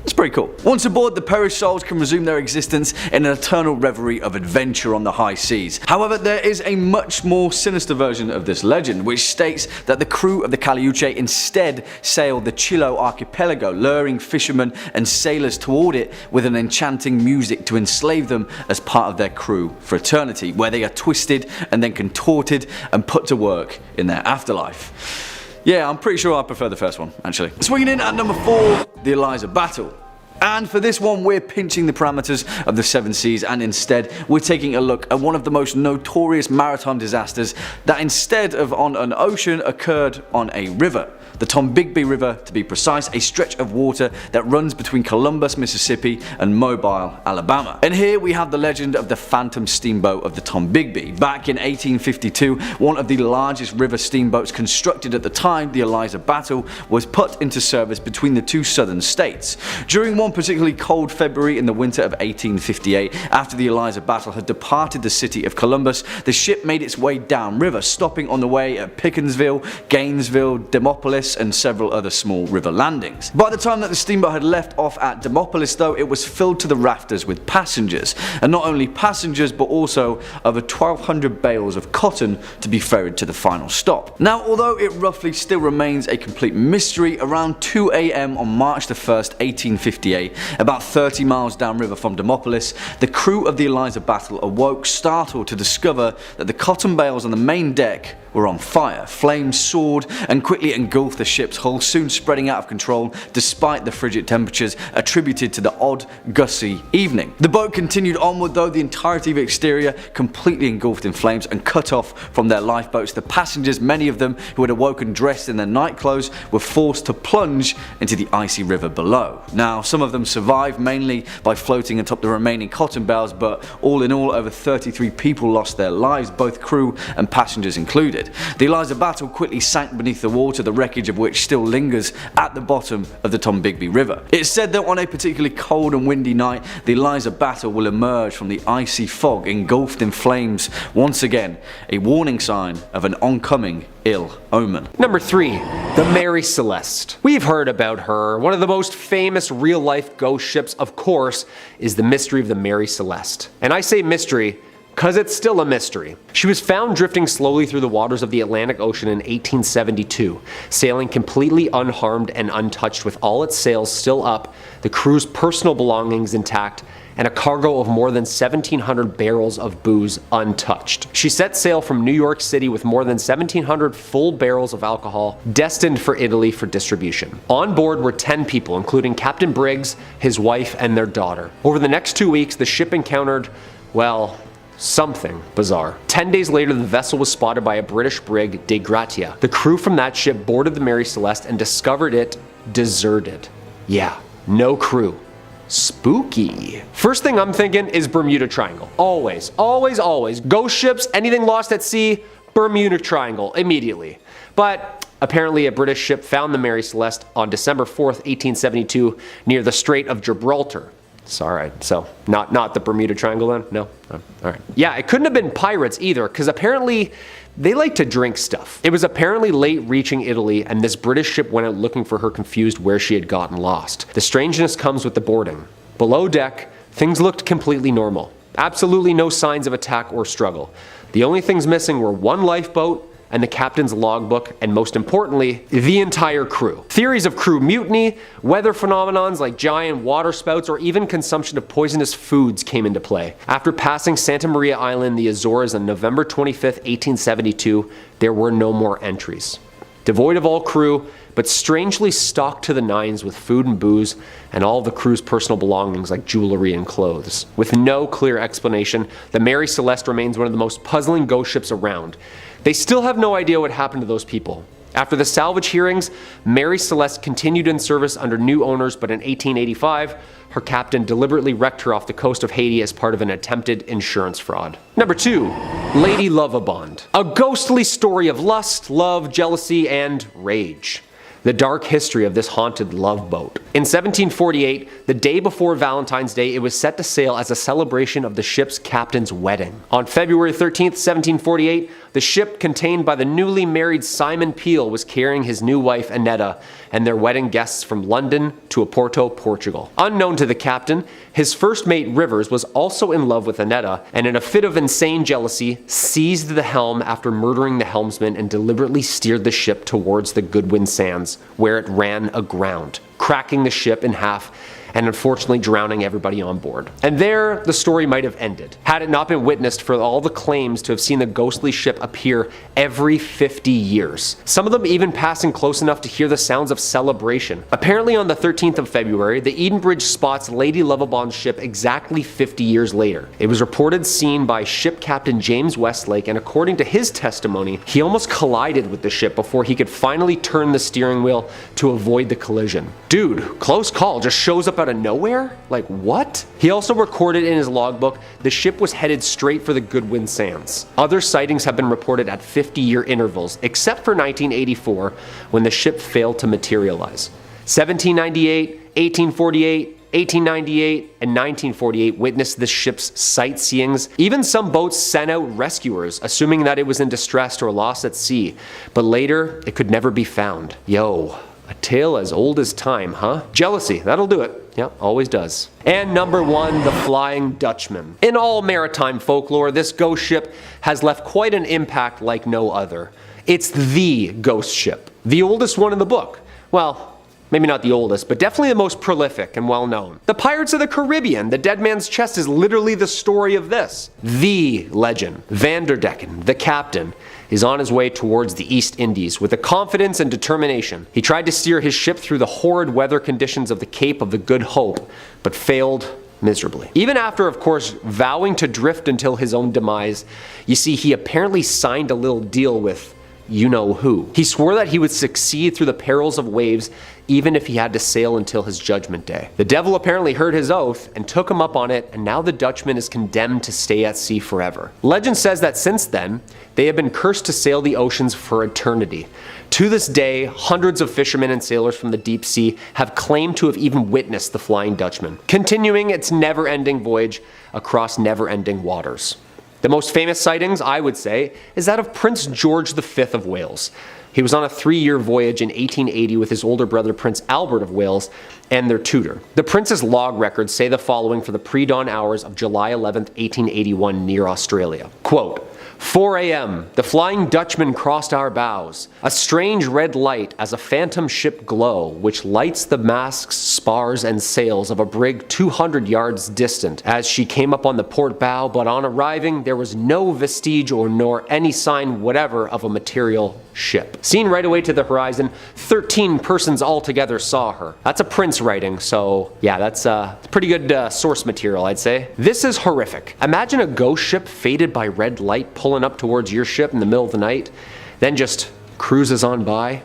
It's pretty cool. Once aboard, the perished souls can resume their existence in an eternal reverie of adventure on the high seas. However, there is a much more sinister version of this legend, which states that the crew of the Caleuche instead sailed the Chiloé archipelago, luring fishermen and sailors toward it with an enchanting music to enslave them as part of their crew for eternity, where they are twisted and then contorted and put to work in their afterlife. Yeah, I'm pretty sure I prefer the first one, actually. Swinging in at number 4, the Eliza battle. And for this one, we're pinching the parameters of the 7 seas, and instead we're taking a look at one of the most notorious maritime disasters that, instead of on an ocean, occurred on a river. The Tombigbee River, to be precise, a stretch of water that runs between Columbus, Mississippi and Mobile, Alabama. And here we have the legend of the phantom steamboat of the Tombigbee. Back in 1852, one of the largest river steamboats constructed at the time, the Eliza battle, was put into service between the 2 southern states. During one particularly cold February in the winter of 1858, after the Eliza battle had departed the city of Columbus, the ship made its way downriver, stopping on the way at Pickensville, Gainesville, Demopolis and several other small river landings. By the time that the steamboat had left off at Demopolis though, it was filled to the rafters with passengers, and not only passengers but also over 1,200 bales of cotton to be ferried to the final stop. Now, although it roughly still remains a complete mystery, around 2 AM on March the 1st, 1858, about 30 miles downriver from Demopolis, the crew of the Eliza battle awoke startled to discover that the cotton bales on the main deck were on fire. Flames soared and quickly engulfed the ship's hull, soon spreading out of control despite the frigid temperatures attributed to the odd, gusty evening. The boat continued onward though, the entirety of the exterior completely engulfed in flames and cut off from their lifeboats. The passengers, many of them who had awoken dressed in their night clothes, were forced to plunge into the icy river below. Now, some of them survived, mainly by floating atop the remaining cotton bales, but all in all, over 33 people lost their lives, both crew and passengers included. The Eliza battle quickly sank beneath the water, the wreckage of which still lingers at the bottom of the Tombigbee River. It's said that on a particularly cold and windy night, the Eliza battle will emerge from the icy fog engulfed in flames, once again a warning sign of an oncoming ill omen. Number 3, the Mary Celeste. We've heard about her. One of the most famous real-life ghost ships, of course, is the mystery of the Mary Celeste. And I say mystery Cause it's still a mystery. She was found drifting slowly through the waters of the Atlantic Ocean in 1872, sailing completely unharmed and untouched with all its sails still up, the crew's personal belongings intact, and a cargo of more than 1,700 barrels of booze untouched. She set sail from New York City with more than 1,700 full barrels of alcohol destined for Italy for distribution. On board were 10 people, including Captain Briggs, his wife, and their daughter. Over the next 2 weeks, the ship encountered, well, something bizarre. 10 days later, the vessel was spotted by a British brig, De Gratia. The crew from that ship boarded the Mary Celeste and discovered it deserted. Yeah, no crew. Spooky. First thing I'm thinking is Bermuda Triangle. Always, always, always. Ghost ships, anything lost at sea, Bermuda Triangle, immediately. But apparently a British ship found the Mary Celeste on December 4th, 1872, near the Strait of Gibraltar. Sorry, so not the Bermuda Triangle then? No? Oh, alright. Yeah, it couldn't have been pirates either, because apparently they like to drink stuff. It was apparently late reaching Italy, and this British ship went out looking for her, confused where she had gotten lost. The strangeness comes with the boarding. Below deck, things looked completely normal. Absolutely no signs of attack or struggle. The only things missing were one lifeboat, and the captain's logbook, and most importantly, the entire crew. Theories of crew mutiny, weather phenomenons like giant water spouts, or even consumption of poisonous foods came into play. After passing Santa Maria Island, the Azores, on November 25th, 1872, there were no more entries. Devoid of all crew, but strangely stocked to the nines with food and booze, and all of the crew's personal belongings like jewelry and clothes. With no clear explanation, the Mary Celeste remains one of the most puzzling ghost ships around. They still have no idea what happened to those people. After the salvage hearings, Mary Celeste continued in service under new owners, but in 1885, her captain deliberately wrecked her off the coast of Haiti as part of an attempted insurance fraud. Number 2. Lady Lovibond. A ghostly story of lust, love, jealousy, and rage. The dark history of this haunted love boat. In 1748, the day before Valentine's Day, it was set to sail as a celebration of the ship's captain's wedding. On February 13th, 1748, the ship contained by the newly married Simon Peel was carrying his new wife Annetta and their wedding guests from London to Oporto, Portugal. Unknown to the captain, his first mate Rivers was also in love with Annetta, and in a fit of insane jealousy, seized the helm after murdering the helmsman and deliberately steered the ship towards the Goodwin Sands, where it ran aground, cracking the ship in half and unfortunately drowning everybody on board. And there, the story might have ended, had it not been witnessed for all the claims to have seen the ghostly ship appear every 50 years. Some of them even passing close enough to hear the sounds of celebration. Apparently on the 13th of February, the Edenbridge spots Lady Lovibond's ship exactly 50 years later. It was reported seen by ship captain James Westlake, and according to his testimony, he almost collided with the ship before he could finally turn the steering wheel to avoid the collision. Dude, close call, just shows up out of nowhere? Like, what? He also recorded in his logbook the ship was headed straight for the Goodwin Sands. Other sightings have been reported at 50-year intervals, except for 1984, when the ship failed to materialize. 1798, 1848, 1898, and 1948 witnessed the ship's sightseeings. Even some boats sent out rescuers, assuming that it was in distress or lost at sea, but later it could never be found. Yo. A tale as old as time, huh? Jealousy, that'll do it. Yeah, always does. And number 1, the Flying Dutchman. In all maritime folklore, this ghost ship has left quite an impact like no other. It's the ghost ship. The oldest one in the book. Well, maybe not the oldest, but definitely the most prolific and well known. The Pirates of the Caribbean, the Dead Man's Chest, is literally the story of this. The legend, Vanderdecken, the captain, is on his way towards the East Indies with a confidence and determination. He tried to steer his ship through the horrid weather conditions of the Cape of the Good Hope, but failed miserably. Even after, of course, vowing to drift until his own demise, you see, he apparently signed a little deal with you-know-who. He swore that he would succeed through the perils of waves, even if he had to sail until his judgment day. The devil apparently heard his oath and took him up on it, and now the Dutchman is condemned to stay at sea forever. Legend says that since then, they have been cursed to sail the oceans for eternity. To this day, hundreds of fishermen and sailors from the deep sea have claimed to have even witnessed the Flying Dutchman, continuing its never-ending voyage across never-ending waters. The most famous sightings, I would say, is that of Prince George V of Wales. He was on a 3-year voyage in 1880 with his older brother Prince Albert of Wales and their tutor. The prince's log records say the following for the pre-dawn hours of July 11, 1881 near Australia. Quote, 4 a.m. The Flying Dutchman crossed our bows. A strange red light as a phantom ship glow, which lights the masts, spars, and sails of a brig 200 yards distant as she came up on the port bow, but on arriving there was no vestige or nor any sign whatever of a material ship. Seen right away to the horizon, 13 persons altogether saw her. That's a prince writing, so yeah, that's pretty good source material, I'd say. This is horrific. Imagine a ghost ship faded by red light pulling up towards your ship in the middle of the night, then just cruises on by.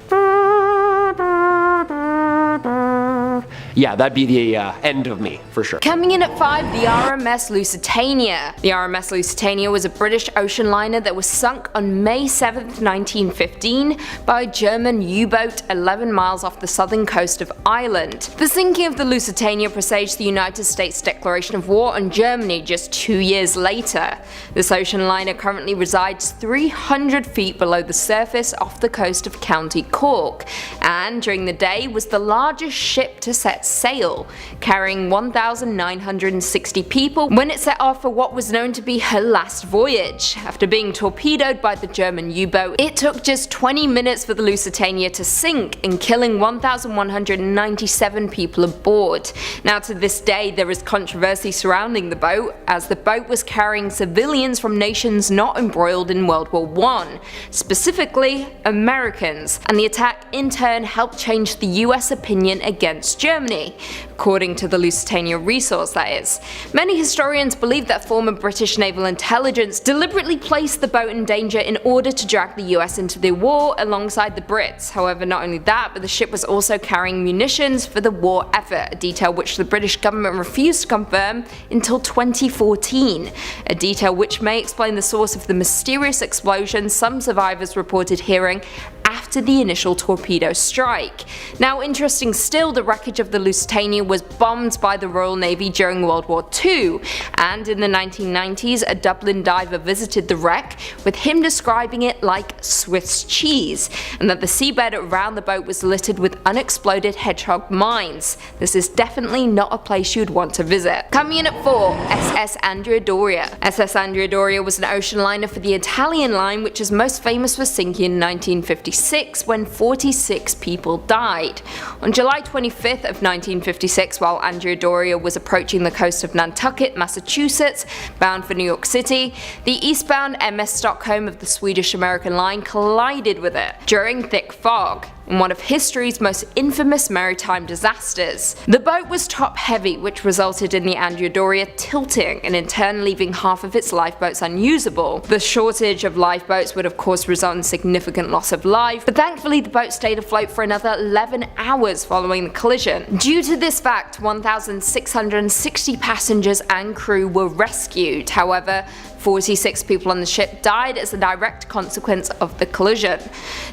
Yeah, that'd be the end of me, for sure. Coming in at 5, the RMS Lusitania. The RMS Lusitania was a British ocean liner that was sunk on May 7th, 1915 by a German U-boat 11 miles off the southern coast of Ireland. The sinking of the Lusitania presaged the United States declaration of war on Germany just 2 years later. This ocean liner currently resides 300 feet below the surface off the coast of County Cork, and during the day was the largest ship to set sail, carrying 1,960 people when it set off for what was known to be her last voyage. After being torpedoed by the German U-boat, it took just 20 minutes for the Lusitania to sink and killing 1,197 people aboard. Now to this day there is controversy surrounding the boat, as the boat was carrying civilians from nations not embroiled in World War I, specifically Americans, and the attack in turn helped change the US opinion against Germany. According to the Lusitania resource, that is. Many historians believe that former British naval intelligence deliberately placed the boat in danger in order to drag the US into the war alongside the Brits. However, not only that, but the ship was also carrying munitions for the war effort, a detail which the British government refused to confirm until 2014, a detail which may explain the source of the mysterious explosion some survivors reported hearing after the initial torpedo strike. Now, interesting still, the wreckage of the Lusitania was bombed by the Royal Navy during World War II, and in the 1990s a Dublin diver visited the wreck, with him describing it like Swiss cheese, and that the seabed around the boat was littered with unexploded hedgehog mines. This is definitely not a place you'd want to visit. Coming in at 4, SS Andrea Doria. SS Andrea Doria was an ocean liner for the Italian line, which is most famous for sinking in 1956 when 46 people died. On July 25th of 1956, while Andrea Doria was approaching the coast of Nantucket, Massachusetts, bound for New York City, the eastbound MS Stockholm of the Swedish-American line collided with it during thick fog, in one of history's most infamous maritime disasters. The boat was top-heavy, which resulted in the Andrea Doria tilting and in turn leaving half of its lifeboats unusable. The shortage of lifeboats would of course result in significant loss of life, but thankfully the boat stayed afloat for another 11 hours following the collision. Due to this fact, 1,660 passengers and crew were rescued. However, 46 people on the ship died as a direct consequence of the collision.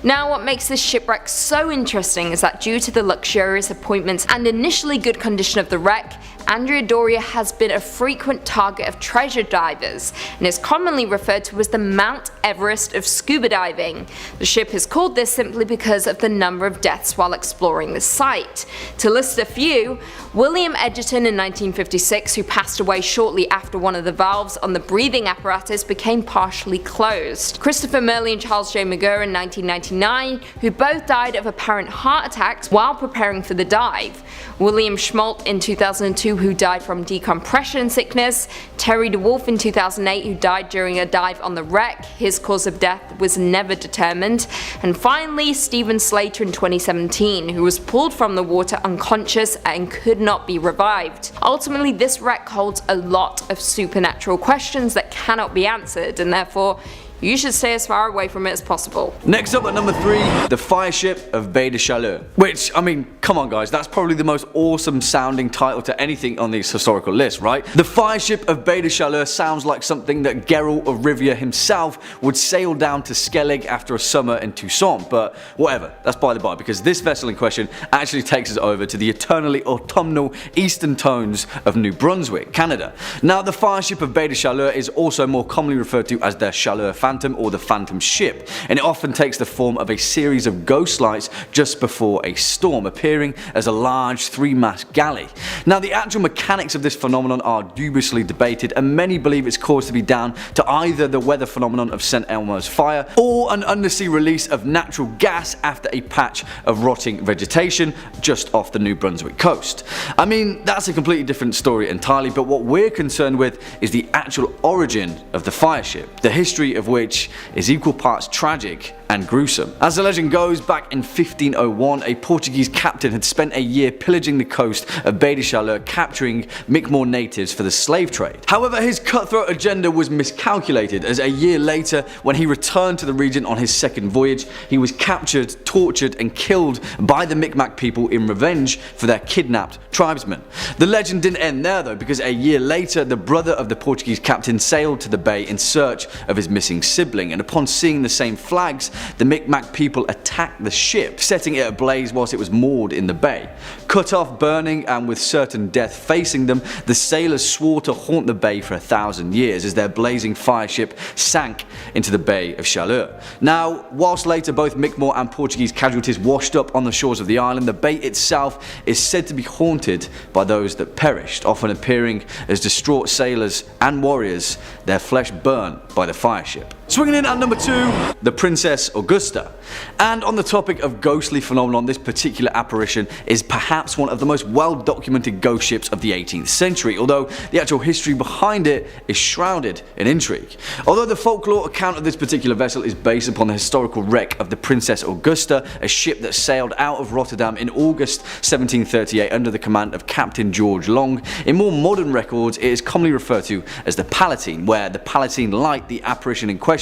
Now, what makes this shipwreck so interesting is that due to the luxurious appointments and initially good condition of the wreck, Andrea Doria has been a frequent target of treasure divers and is commonly referred to as the Mount Everest of scuba diving. The ship is called this simply because of the number of deaths while exploring the site. To list a few, William Edgerton in 1956, who passed away shortly after one of the valves on the breathing apparatus became partially closed. Christopher Murley and Charles J. McGurr in 1999, who both died of apparent heart attacks while preparing for the dive. William Schmolt in 2002, who died from decompression sickness. Terry DeWolf in 2008, who died during a dive on the wreck. His cause of death was never determined. And finally, Stephen Slater in 2017, who was pulled from the water unconscious and could not be revived. Ultimately, this wreck holds a lot of supernatural questions that cannot be answered, and therefore you should stay as far away from it as possible. Next up at number 3, the fire ship of Baie de Chaleurs. Which, I mean, come on guys, that's probably the most awesome sounding title to anything on these historical lists, right? The fireship of Baie de Chaleurs sounds like something that Geralt of Rivia himself would sail down to Skellig after a summer in Toussaint, but whatever, that's by the by, because this vessel in question actually takes us over to the eternally autumnal eastern tones of New Brunswick, Canada. Now, the fireship of Baie de Chaleurs is also more commonly referred to as the Chaleurs Phantom or the Phantom Ship, and it often takes the form of a series of ghost lights just before a storm, appearing as a large three-mast galley. Now, the actual mechanics of this phenomenon are dubiously debated, and many believe it's caused to be down to either the weather phenomenon of St. Elmo's fire or an undersea release of natural gas after a patch of rotting vegetation just off the New Brunswick coast. I mean, that's a completely different story entirely, but what we're concerned with is the actual origin of the fireship, the history of which is equal parts tragic and gruesome. As the legend goes, back in 1501, a Portuguese captain had spent a year pillaging the coast of Baie de Chaleurs, capturing Mi'kmaq natives for the slave trade. However, his cutthroat agenda was miscalculated, as a year later, when he returned to the region on his second voyage, he was captured, tortured and killed by the Mi'kmaq people in revenge for their kidnapped tribesmen. The legend didn't end there though, because a year later, the brother of the Portuguese captain sailed to the bay in search of his missing sibling, and upon seeing the same flags, the Mi'kmaq people attacked the ship, setting it ablaze whilst it was moored in the bay. Cut off, burning, and with certain death facing them, the sailors swore to haunt the bay for 1,000 years as their blazing fireship sank into the Bay of Chaleurs. Now, whilst later both Mi'kmaq and Portuguese casualties washed up on the shores of the island, the bay itself is said to be haunted by those that perished, often appearing as distraught sailors and warriors, their flesh burned by the fireship. Swinging in at number 2, the Princess Augusta. And on the topic of ghostly phenomenon, this particular apparition is perhaps one of the most well documented ghost ships of the 18th century, although the actual history behind it is shrouded in intrigue. Although the folklore account of this particular vessel is based upon the historical wreck of the Princess Augusta, a ship that sailed out of Rotterdam in August 1738 under the command of Captain George Long, in more modern records it is commonly referred to as the Palatine, where the Palatine light, the apparition in question,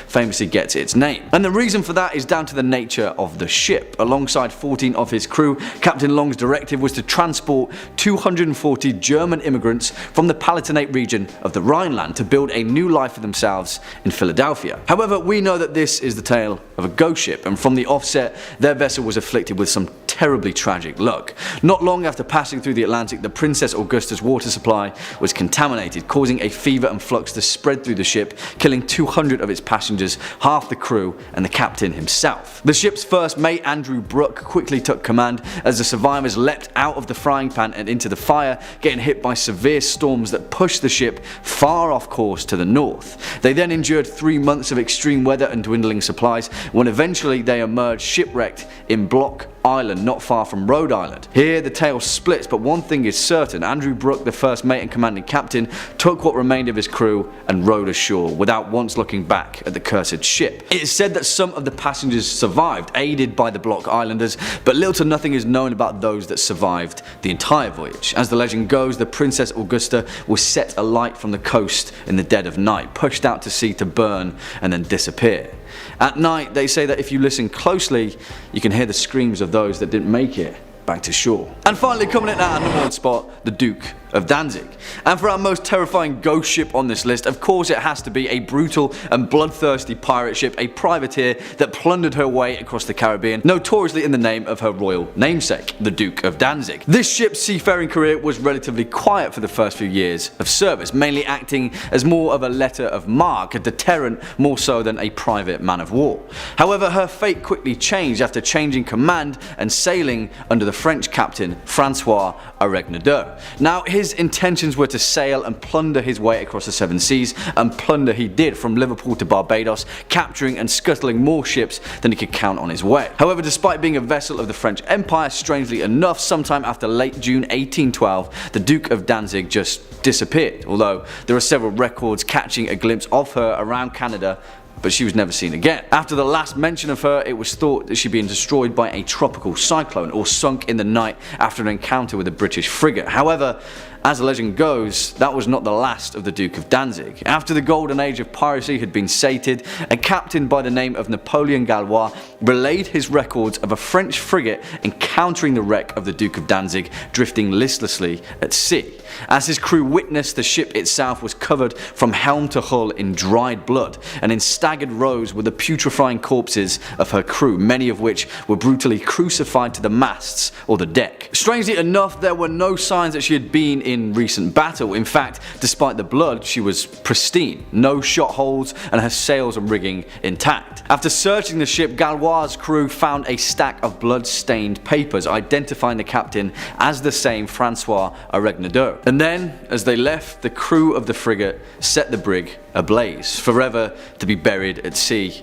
famously gets its name. And the reason for that is down to the nature of the ship. Alongside 14 of his crew, Captain Long's directive was to transport 240 German immigrants from the Palatinate region of the Rhineland to build a new life for themselves in Philadelphia. However, we know that this is the tale of a ghost ship, and from the offset, their vessel was afflicted with some terribly tragic luck. Not long after passing through the Atlantic, the Princess Augusta's water supply was contaminated, causing a fever and flux to spread through the ship, killing 200 of its passengers, half the crew and the captain himself. The ship's first mate, Andrew Brooke, quickly took command as the survivors leapt out of the frying pan and into the fire, getting hit by severe storms that pushed the ship far off course to the north. They then endured 3 months of extreme weather and dwindling supplies, when eventually they emerged shipwrecked in Block Island, not far from Rhode Island. Here the tale splits, but one thing is certain: Andrew Brooke, the first mate and commanding captain, took what remained of his crew and rowed ashore without once looking back at the cursed ship. It is said that some of the passengers survived, aided by the Block Islanders, but little to nothing is known about those that survived the entire voyage. As the legend goes, the Princess Augusta was set alight from the coast in the dead of night, pushed out to sea to burn and then disappear. At night, they say that if you listen closely, you can hear the screams of those that didn't make it back to shore. And finally, coming in at our number 1 spot, the Duke of Danzig. And for our most terrifying ghost ship on this list, of course it has to be a brutal and bloodthirsty pirate ship, a privateer that plundered her way across the Caribbean, notoriously in the name of her royal namesake, the Duke of Danzig. This ship's seafaring career was relatively quiet for the first few years of service, mainly acting as more of a letter of marque, a deterrent more so than a private man of war. However, her fate quickly changed after changing command and sailing under the French captain Francois Aregnadoux. Now, his intentions were to sail and plunder his way across the 7 seas, and plunder he did from Liverpool to Barbados, capturing and scuttling more ships than he could count on his way. However, despite being a vessel of the French Empire, strangely enough, sometime after late June 1812, the Duke of Danzig just disappeared, although there are several records catching a glimpse of her around Canada, but she was never seen again. After the last mention of her, it was thought that she'd been destroyed by a tropical cyclone or sunk in the night after an encounter with a British frigate. However, As the legend goes, that was not the last of the Duke of Danzig. After the golden age of piracy had been sated, a captain by the name of Napoleon Gallois relayed his records of a French frigate encountering the wreck of the Duke of Danzig drifting listlessly at sea. As his crew witnessed, the ship itself was covered from helm to hull in dried blood, and in staggered rows were the putrefying corpses of her crew, many of which were brutally crucified to the masts or the deck. Strangely enough, there were no signs that she had been in recent battle. In fact, despite the blood, she was pristine, no shot holes, and her sails and rigging intact. After searching the ship, Gallois' crew found a stack of blood-stained papers identifying the captain as the same Francois Aregnadour. And then, as they left, the crew of the frigate set the brig ablaze, forever to be buried at sea,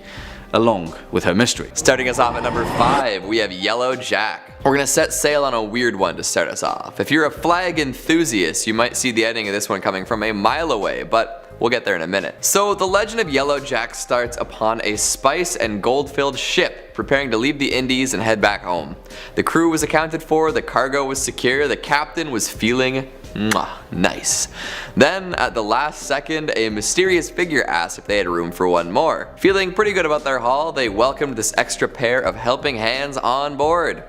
along with her mystery. Starting us off at number 5, we have Yellow Jack. We're gonna set sail on a weird one to start us off. If you're a flag enthusiast, you might see the ending of this one coming from a mile away, but we'll get there in a minute. So the legend of Yellow Jack starts upon a spice and gold filled ship preparing to leave the Indies and head back home. The crew was accounted for, the cargo was secure, the captain was feeling nice. Then, at the last second, a mysterious figure asked if they had room for one more. Feeling pretty good about their haul, they welcomed this extra pair of helping hands on board.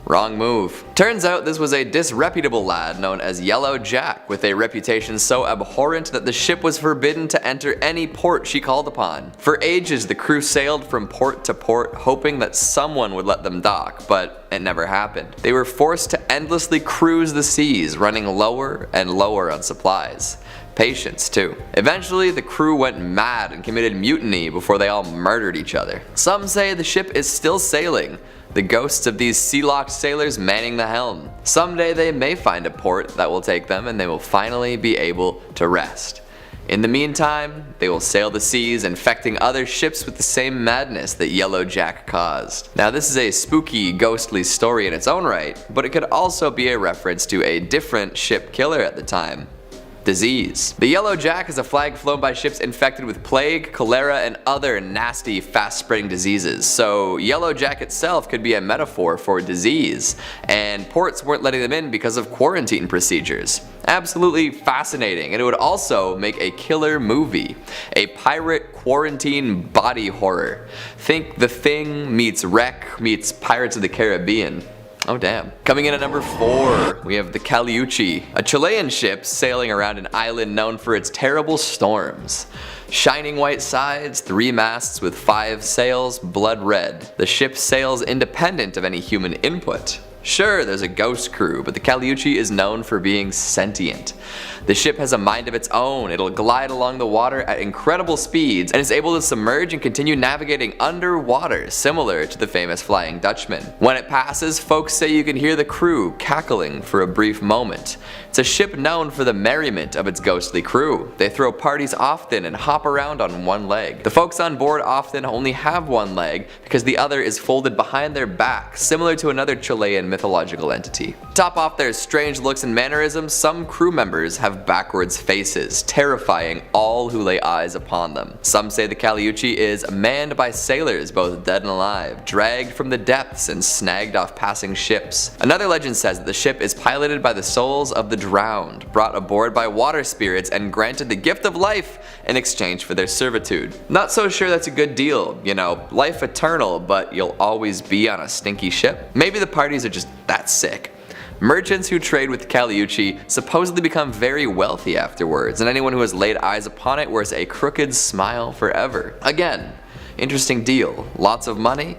Wrong move. Turns out this was a disreputable lad known as Yellow Jack, with a reputation so abhorrent that the ship was forbidden to enter any port she called upon. For ages the crew sailed from port to port hoping that someone would let them dock, but it never happened. They were forced to endlessly cruise the seas, running lower and lower on supplies. Patience too. Eventually the crew went mad and committed mutiny before they all murdered each other. Some say the ship is still sailing, the ghosts of these sea-locked sailors manning the helm. Someday they may find a port that will take them and they will finally be able to rest. In the meantime, they will sail the seas, infecting other ships with the same madness that Yellow Jack caused. Now this is a spooky, ghostly story in its own right, but it could also be a reference to a different ship killer at the time. Disease. The Yellow Jack is a flag flown by ships infected with plague, cholera, and other nasty, fast-spreading diseases. So Yellow Jack itself could be a metaphor for disease, and ports weren't letting them in because of quarantine procedures. Absolutely fascinating, and it would also make a killer movie. A pirate quarantine body horror. Think The Thing meets Wreck meets Pirates of the Caribbean. Oh damn. Coming in at number 4, we have the Caleuche, a Chilean ship sailing around an island known for its terrible storms. Shining white sides, 3 masts with 5 sails, blood red. The ship sails independent of any human input. Sure, there's a ghost crew, but the Caleuche is known for being sentient. The ship has a mind of its own, it'll glide along the water at incredible speeds and is able to submerge and continue navigating underwater, similar to the famous Flying Dutchman. When it passes, folks say you can hear the crew cackling for a brief moment. It's a ship known for the merriment of its ghostly crew. They throw parties often and hop around on one leg. The folks on board often only have one leg because the other is folded behind their back, similar to another Chilean mythological entity. To top off their strange looks and mannerisms, some crew members have backwards faces, terrifying all who lay eyes upon them. Some say the Caleuche is manned by sailors, both dead and alive, dragged from the depths and snagged off passing ships. Another legend says that the ship is piloted by the souls of the drowned, brought aboard by water spirits and granted the gift of life in exchange for their servitude. Not so sure that's a good deal, you know, life eternal, but you'll always be on a stinky ship. Maybe the parties are just that sick. Merchants who trade with Caleuche supposedly become very wealthy afterwards, and anyone who has laid eyes upon it wears a crooked smile forever. Again, interesting deal. Lots of money,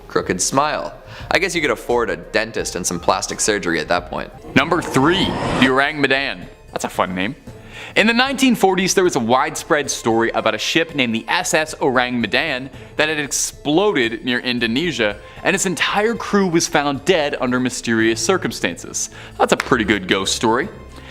crooked smile. I guess you could afford a dentist and some plastic surgery at that point. Number 3, the Orang Medan. That's a fun name. In the 1940s, there was a widespread story about a ship named the SS Orang Medan that had exploded near Indonesia, and its entire crew was found dead under mysterious circumstances. That's a pretty good ghost story.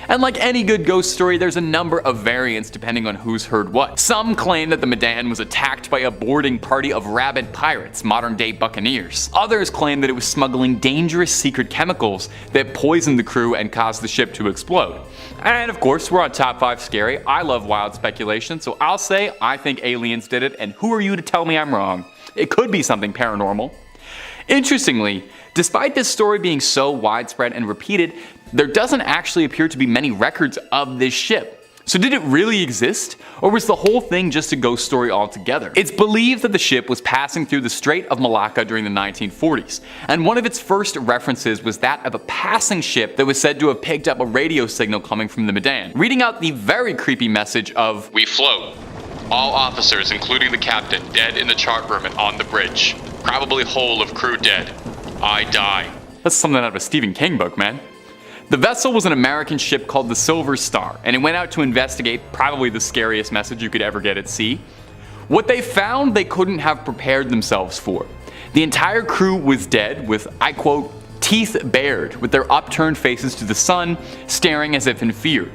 And like any good ghost story, there's a number of variants depending on who's heard what. Some claim that the Medan was attacked by a boarding party of rabid pirates, modern day buccaneers. Others claim that it was smuggling dangerous secret chemicals that poisoned the crew and caused the ship to explode. And of course, we're on Top 5 Scary. I love wild speculation, so I'll say I think aliens did it, and who are you to tell me I'm wrong? It could be something paranormal. Interestingly, Despite this story being so widespread and repeated, there doesn't actually appear to be many records of this ship. So did it really exist? Or was the whole thing just a ghost story altogether? It's believed that the ship was passing through the Strait of Malacca during the 1940s, and one of its first references was that of a passing ship that was said to have picked up a radio signal coming from the Medan, reading out the very creepy message of, "We float. All officers, including the captain, dead in the chart room and on the bridge. Probably whole of crew dead. I die." That's something out of a Stephen King book, man. The vessel was an American ship called the Silver Star, and it went out to investigate probably the scariest message you could ever get at sea. What they found they couldn't have prepared themselves for. The entire crew was dead with, I quote, "teeth bared, with their upturned faces to the sun, staring as if in fear."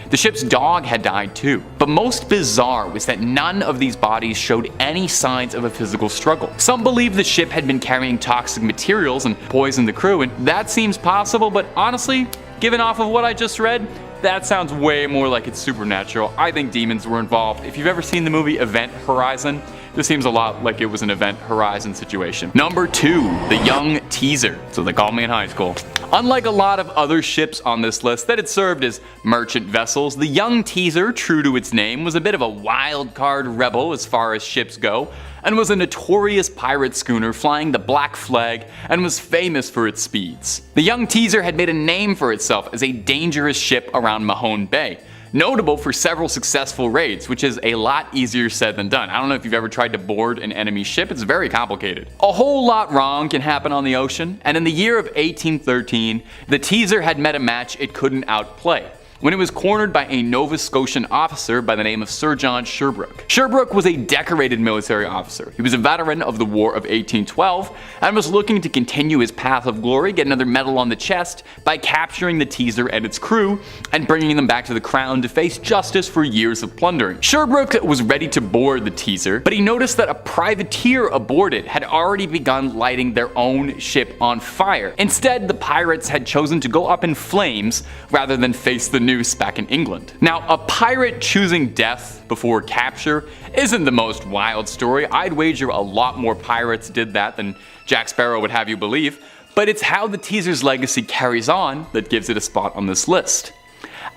The ship's dog had died too. But most bizarre was that none of these bodies showed any signs of a physical struggle. Some believe the ship had been carrying toxic materials and poisoned the crew, and that seems possible, but honestly, given off of what I just read, that sounds way more like it's supernatural. I think demons were involved. If you've ever seen the movie Event Horizon, this seems a lot like it was an Event Horizon situation. Number 2, the Young Teaser. So they called me in high school. Unlike a lot of other ships on this list that had served as merchant vessels, the Young Teaser, true to its name, was a bit of a wild card rebel as far as ships go, and was a notorious pirate schooner flying the Black Flag and was famous for its speeds. The Young Teaser had made a name for itself as a dangerous ship around Mahone Bay, notable for several successful raids, which is a lot easier said than done. I don't know if you've ever tried to board an enemy ship, it's very complicated. A whole lot wrong can happen on the ocean, and in the year of 1813, the Teaser had met a match it couldn't outplay, when it was cornered by a Nova Scotian officer by the name of Sir John Sherbrooke. Sherbrooke was a decorated military officer. He was a veteran of the War of 1812 and was looking to continue his path of glory, get another medal on the chest, by capturing the Teaser and its crew and bringing them back to the crown to face justice for years of plundering. Sherbrooke was ready to board the Teaser, but he noticed that a privateer aboard it had already begun lighting their own ship on fire. Instead, the pirates had chosen to go up in flames rather than face the noose back in England. Now, a pirate choosing death before capture isn't the most wild story. I'd wager a lot more pirates did that than Jack Sparrow would have you believe, but it's how the Teaser's legacy carries on that gives it a spot on this list.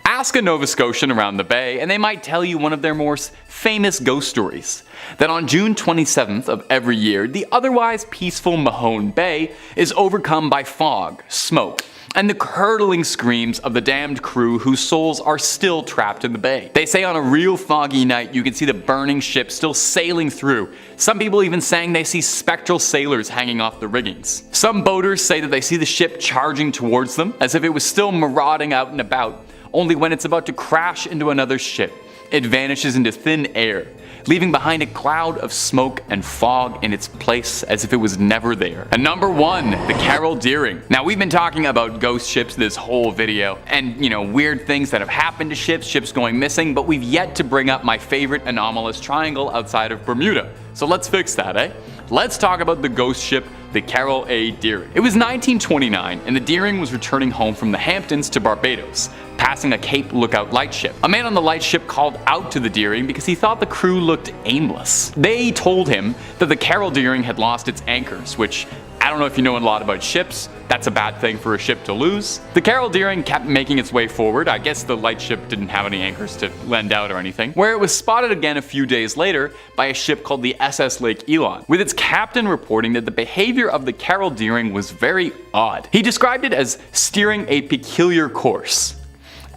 Ask a Nova Scotian around the Bay and they might tell you one of their more famous ghost stories, that on June 27th of every year, the otherwise peaceful Mahone Bay is overcome by fog, smoke, and the curdling screams of the damned crew whose souls are still trapped in the bay. They say on a real foggy night you can see the burning ship still sailing through. Some people even saying they see spectral sailors hanging off the riggings. Some boaters say that they see the ship charging towards them as if it was still marauding out and about, only when it's about to crash into another ship, it vanishes into thin air, leaving behind a cloud of smoke and fog in its place as if it was never there. And number 1, the Carol Deering. Now, we've been talking about ghost ships this whole video, and weird things that have happened to ships, ships going missing, but we've yet to bring up my favorite anomalous triangle outside of Bermuda. So let's fix that, eh? Let's talk about the ghost ship, the Carol A. Deering. It was 1929, and the Deering was returning home from the Hamptons to Barbados, passing a Cape Lookout lightship. A man on the lightship called out to the Deering because he thought the crew looked aimless. They told him that the Carol Deering had lost its anchors, which, I don't know if you know a lot about ships, that's a bad thing for a ship to lose. The Carol Deering kept making its way forward. I guess the lightship didn't have any anchors to lend out or anything, where it was spotted again a few days later by a ship called the SS Lake Elon, with its captain reporting that the behavior of the Carol Deering was very odd. He described it as steering a peculiar course.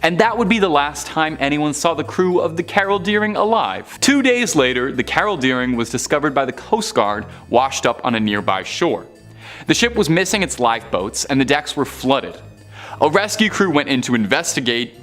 And that would be the last time anyone saw the crew of the Carol Deering alive. 2 days later, the Carol Deering was discovered by the Coast Guard washed up on a nearby shore. The ship was missing its lifeboats and the decks were flooded. A rescue crew went in to investigate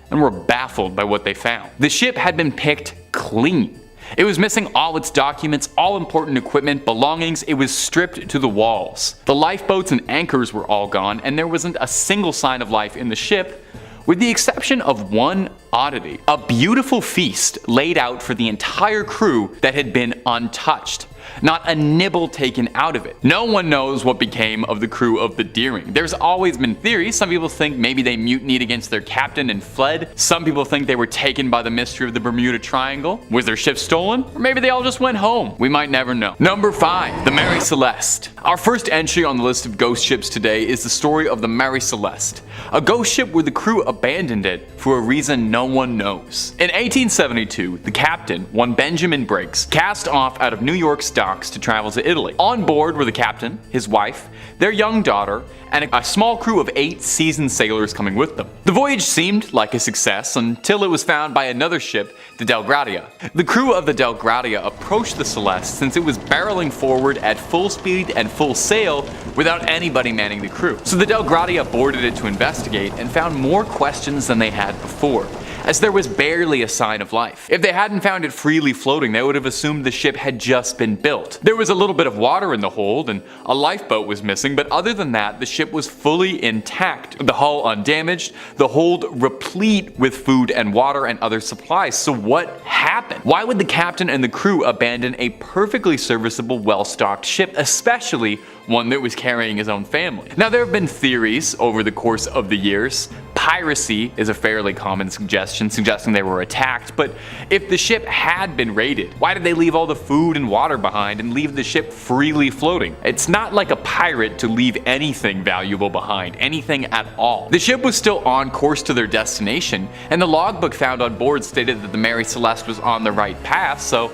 and were baffled by what they found. The ship had been picked clean. It was missing all its documents, all important equipment, belongings. It was stripped to the walls. The lifeboats and anchors were all gone, and there wasn't a single sign of life in the ship, with the exception of one oddity: a beautiful feast laid out for the entire crew that had been untouched. Not a nibble taken out of it. No one knows what became of the crew of the Deering. There's always been theories. Some people think maybe they mutinied against their captain and fled. Some people think they were taken by the mystery of the Bermuda Triangle. Was their ship stolen? Or maybe they all just went home. We might never know. Number 5. The Mary Celeste. Our first entry on the list of ghost ships today is the story of the Mary Celeste, a ghost ship where the crew abandoned it for a reason no one knows. In 1872, the captain, one Benjamin Briggs, cast off out of New York's docks to travel to Italy. On board were the captain, his wife, their young daughter, and a small crew of 8 seasoned sailors coming with them. The voyage seemed like a success until it was found by another ship, the Graza. The crew of the Graza approached the Celeste since it was barreling forward at full speed and full sail without anybody manning the crew. So the Graza boarded it to investigate and found more questions than they had before, as there was barely a sign of life. If they hadn't found it freely floating, they would have assumed the ship had just been built. There was a little bit of water in the hold and a lifeboat was missing, but other than that, the ship was fully intact. The hull undamaged, the hold replete with food and water and other supplies. So what happened? Why would the captain and the crew abandon a perfectly serviceable, well-stocked ship, especially one that was carrying his own family? Now, there have been theories over the course of the years. Piracy is a fairly common suggestion, suggesting they were attacked, but if the ship had been raided, why did they leave all the food and water behind and leave the ship freely floating? It's not like a pirate to leave anything valuable behind, anything at all. The ship was still on course to their destination, and the logbook found on board stated that the Mary Celeste was on the right path, so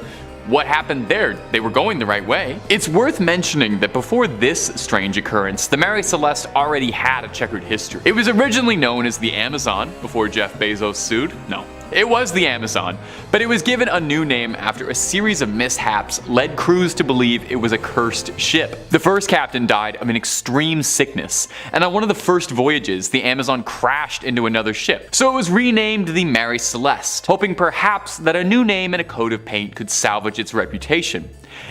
what happened there? They were going the right way. It's worth mentioning that before this strange occurrence, the Mary Celeste already had a checkered history. It was originally known as the Amazon before Jeff Bezos sued. No, it was the Amazon, but it was given a new name after a series of mishaps led crews to believe it was a cursed ship. The first captain died of an extreme sickness, and on one of the first voyages, the Amazon crashed into another ship. So it was renamed the Mary Celeste, hoping perhaps that a new name and a coat of paint could salvage its reputation.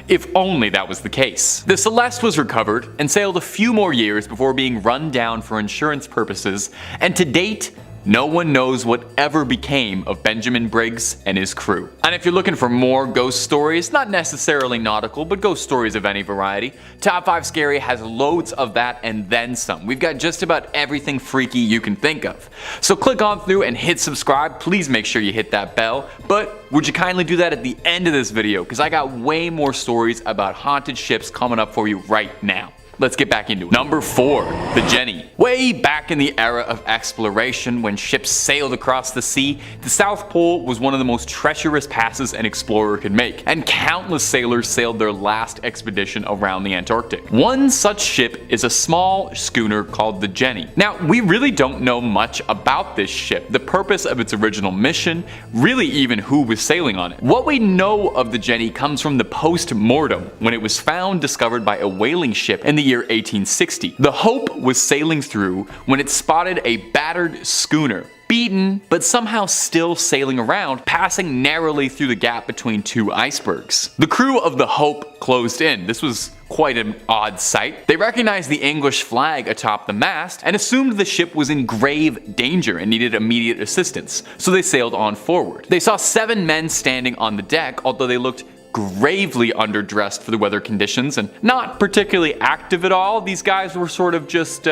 If only that was the case. The Celeste was recovered and sailed a few more years before being run down for insurance purposes, and to date, no one knows what ever became of Benjamin Briggs and his crew. And if you're looking for more ghost stories, not necessarily nautical, but ghost stories of any variety, Top 5 Scary has loads of that and then some. We've got just about everything freaky you can think of. So click on through and hit subscribe. Please make sure you hit that bell. But would you kindly do that at the end of this video, because I got way more stories about haunted ships coming up for you right now. Let's get back into it. Number 4, the Jenny. Way back in the era of exploration, when ships sailed across the sea, the South Pole was one of the most treacherous passes an explorer could make, and countless sailors sailed their last expedition around the Antarctic. One such ship is a small schooner called the Jenny. Now, we really don't know much about this ship, the purpose of its original mission, really even who was sailing on it. What we know of the Jenny comes from the post-mortem, when it was found discovered by a whaling ship in the year 1860. The Hope was sailing through when it spotted a battered schooner, beaten but somehow still sailing around, passing narrowly through the gap between 2 icebergs. The crew of the Hope closed in. This was quite an odd sight. They recognized the English flag atop the mast and assumed the ship was in grave danger and needed immediate assistance, so they sailed on forward. They saw 7 men standing on the deck, although they looked gravely underdressed for the weather conditions and not particularly active at all. These guys were sort of just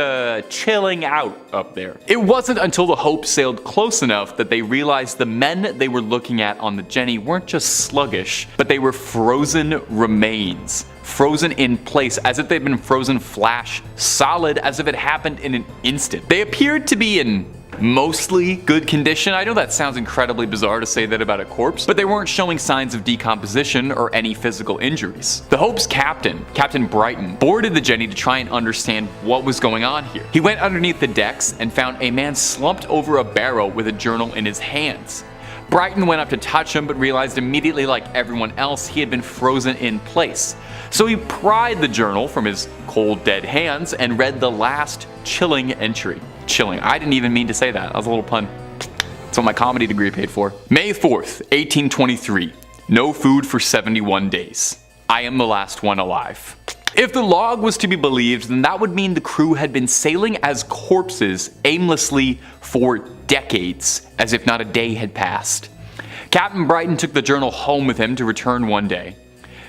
chilling out up there. It wasn't until the Hope sailed close enough that they realized the men they were looking at on the Jenny weren't just sluggish, but they were frozen remains. Frozen in place, as if they'd been frozen flash solid, as if it happened in an instant. They appeared to be in mostly good condition. I know that sounds incredibly bizarre to say that about a corpse, but they weren't showing signs of decomposition or any physical injuries. The Hope's captain, Captain Brighton, boarded the Jenny to try and understand what was going on here. He went underneath the decks and found a man slumped over a barrel with a journal in his hands. Brighton went up to touch him, but realized immediately, like everyone else, he had been frozen in place. So he pried the journal from his cold, dead hands and read the last chilling entry. Chilling. I didn't even mean to say that. That was a little pun. That's what my comedy degree paid for. May 4th, 1823. No food for 71 days. I am the last one alive. If the log was to be believed, then that would mean the crew had been sailing as corpses aimlessly for decades, as if not a day had passed. Captain Brighton took the journal home with him to return one day.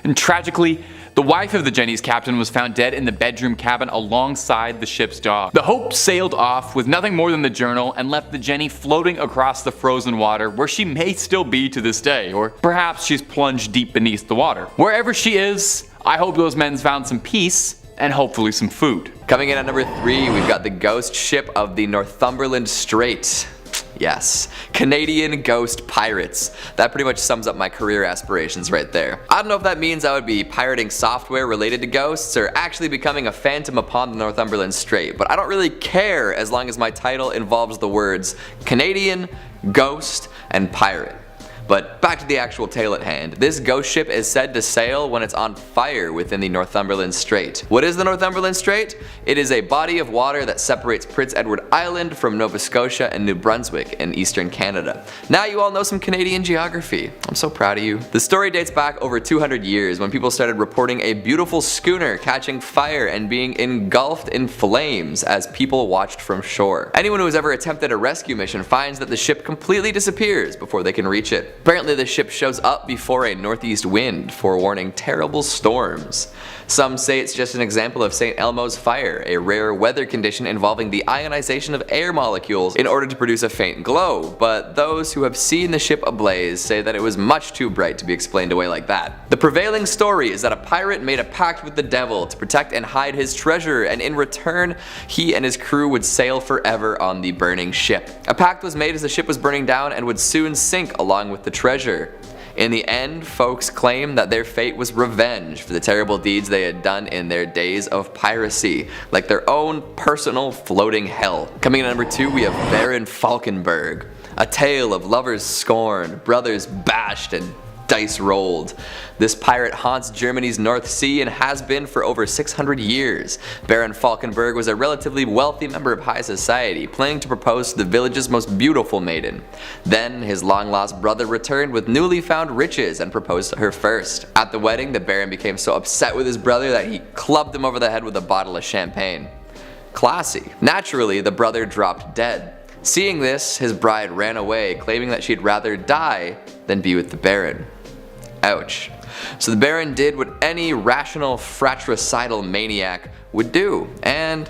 And tragically, the wife of the Jenny's captain was found dead in the bedroom cabin alongside the ship's dog. The Hope sailed off with nothing more than the journal and left the Jenny floating across the frozen water, where she may still be to this day, or perhaps she's plunged deep beneath the water. Wherever she is, I hope those men found some peace and hopefully some food. Coming in at number 3, we've got the ghost ship of the Northumberland Strait. Yes, Canadian ghost pirates. That pretty much sums up my career aspirations right there. I don't know if that means I would be pirating software related to ghosts or actually becoming a phantom upon the Northumberland Strait, but I don't really care as long as my title involves the words Canadian, ghost, and pirate. But back to the actual tale at hand. This ghost ship is said to sail when it's on fire within the Northumberland Strait. What is the Northumberland Strait? It is a body of water that separates Prince Edward Island from Nova Scotia and New Brunswick in eastern Canada. Now you all know some Canadian geography. I'm so proud of you. The story dates back over 200 years when people started reporting a beautiful schooner catching fire and being engulfed in flames as people watched from shore. Anyone who has ever attempted a rescue mission finds that the ship completely disappears before they can reach it. Apparently the ship shows up before a northeast wind, forewarning terrible storms. Some say it's just an example of St. Elmo's fire, a rare weather condition involving the ionization of air molecules in order to produce a faint glow, but those who have seen the ship ablaze say that it was much too bright to be explained away like that. The prevailing story is that a pirate made a pact with the devil to protect and hide his treasure, and in return, he and his crew would sail forever on the burning ship. A pact was made as the ship was burning down and would soon sink along with the treasure. In the end, folks claim that their fate was revenge for the terrible deeds they had done in their days of piracy, like their own personal floating hell. Coming in at number 2, we have Baron Falenberg, a tale of lovers scorned, brothers bashed, and dice rolled. This pirate haunts Germany's North Sea and has been for over 600 years. Baron Falenberg was a relatively wealthy member of high society, planning to propose to the village's most beautiful maiden. Then his long-lost brother returned with newly found riches and proposed to her first. At the wedding, the Baron became so upset with his brother that he clubbed him over the head with a bottle of champagne. Classy. Naturally, the brother dropped dead. Seeing this, his bride ran away, claiming that she'd rather die than be with the Baron. Ouch. So the Baron did what any rational fratricidal maniac would do, and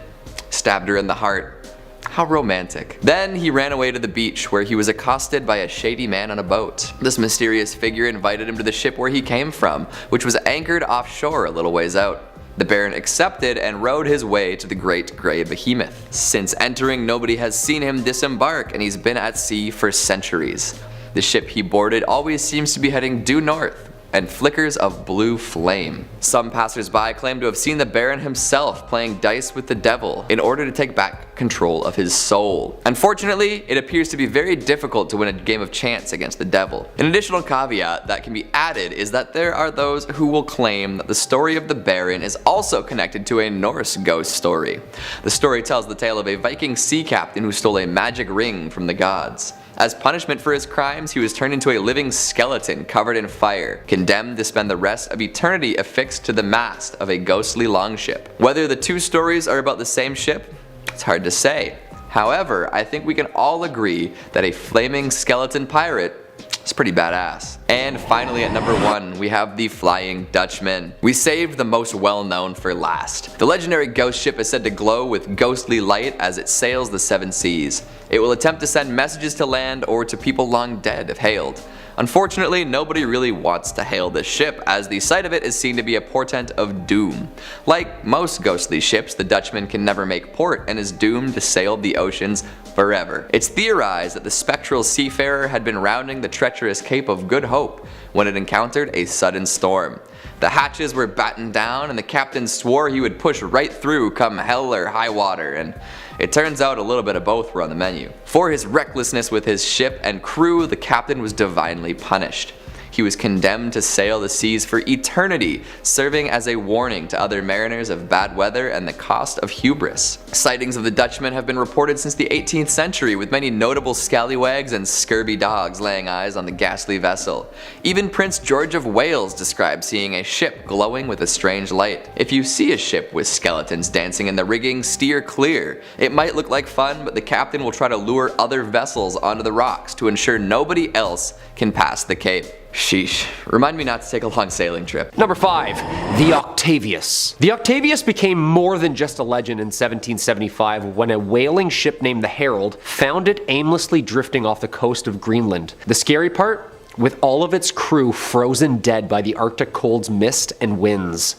stabbed her in the heart. How romantic. Then he ran away to the beach, where he was accosted by a shady man on a boat. This mysterious figure invited him to the ship where he came from, which was anchored offshore a little ways out. The Baron accepted and rowed his way to the great grey behemoth. Since entering, nobody has seen him disembark, and he's been at sea for centuries. The ship he boarded always seems to be heading due north, and flickers of blue flame. Some passers-by claim to have seen the Baron himself playing dice with the devil in order to take back control of his soul. Unfortunately, it appears to be very difficult to win a game of chance against the devil. An additional caveat that can be added is that there are those who will claim that the story of the Baron is also connected to a Norse ghost story. The story tells the tale of a Viking sea captain who stole a magic ring from the gods. As punishment for his crimes, he was turned into a living skeleton covered in fire, condemned to spend the rest of eternity affixed to the mast of a ghostly longship. Whether the two stories are about the same ship, it's hard to say. However, I think we can all agree that a flaming skeleton pirate is pretty badass. And finally at number 1, we have the Flying Dutchman. We saved the most well-known for last. The legendary ghost ship is said to glow with ghostly light as it sails the 7 seas. It will attempt to send messages to land or to people long dead if hailed. Unfortunately, nobody really wants to hail this ship, as the sight of it is seen to be a portent of doom. Like most ghostly ships, the Dutchman can never make port and is doomed to sail the oceans forever. It's theorized that the spectral seafarer had been rounding the treacherous Cape of Good Hope when it encountered a sudden storm. The hatches were battened down and the captain swore he would push right through come hell or high water, and it turns out a little bit of both were on the menu. For his recklessness with his ship and crew, the captain was divinely punished. He was condemned to sail the seas for eternity, serving as a warning to other mariners of bad weather and the cost of hubris. Sightings of the Dutchman have been reported since the 18th century, with many notable scallywags and scurvy dogs laying eyes on the ghastly vessel. Even Prince George of Wales described seeing a ship glowing with a strange light. If you see a ship with skeletons dancing in the rigging, steer clear. It might look like fun, but the captain will try to lure other vessels onto the rocks to ensure nobody else can pass the cape. Sheesh. Remind me not to take a long sailing trip. Number 5. The Octavius. The Octavius became more than just a legend in 1775 when a whaling ship named the Herald found it aimlessly drifting off the coast of Greenland. The scary part? With all of its crew frozen dead by the Arctic cold's mist and winds.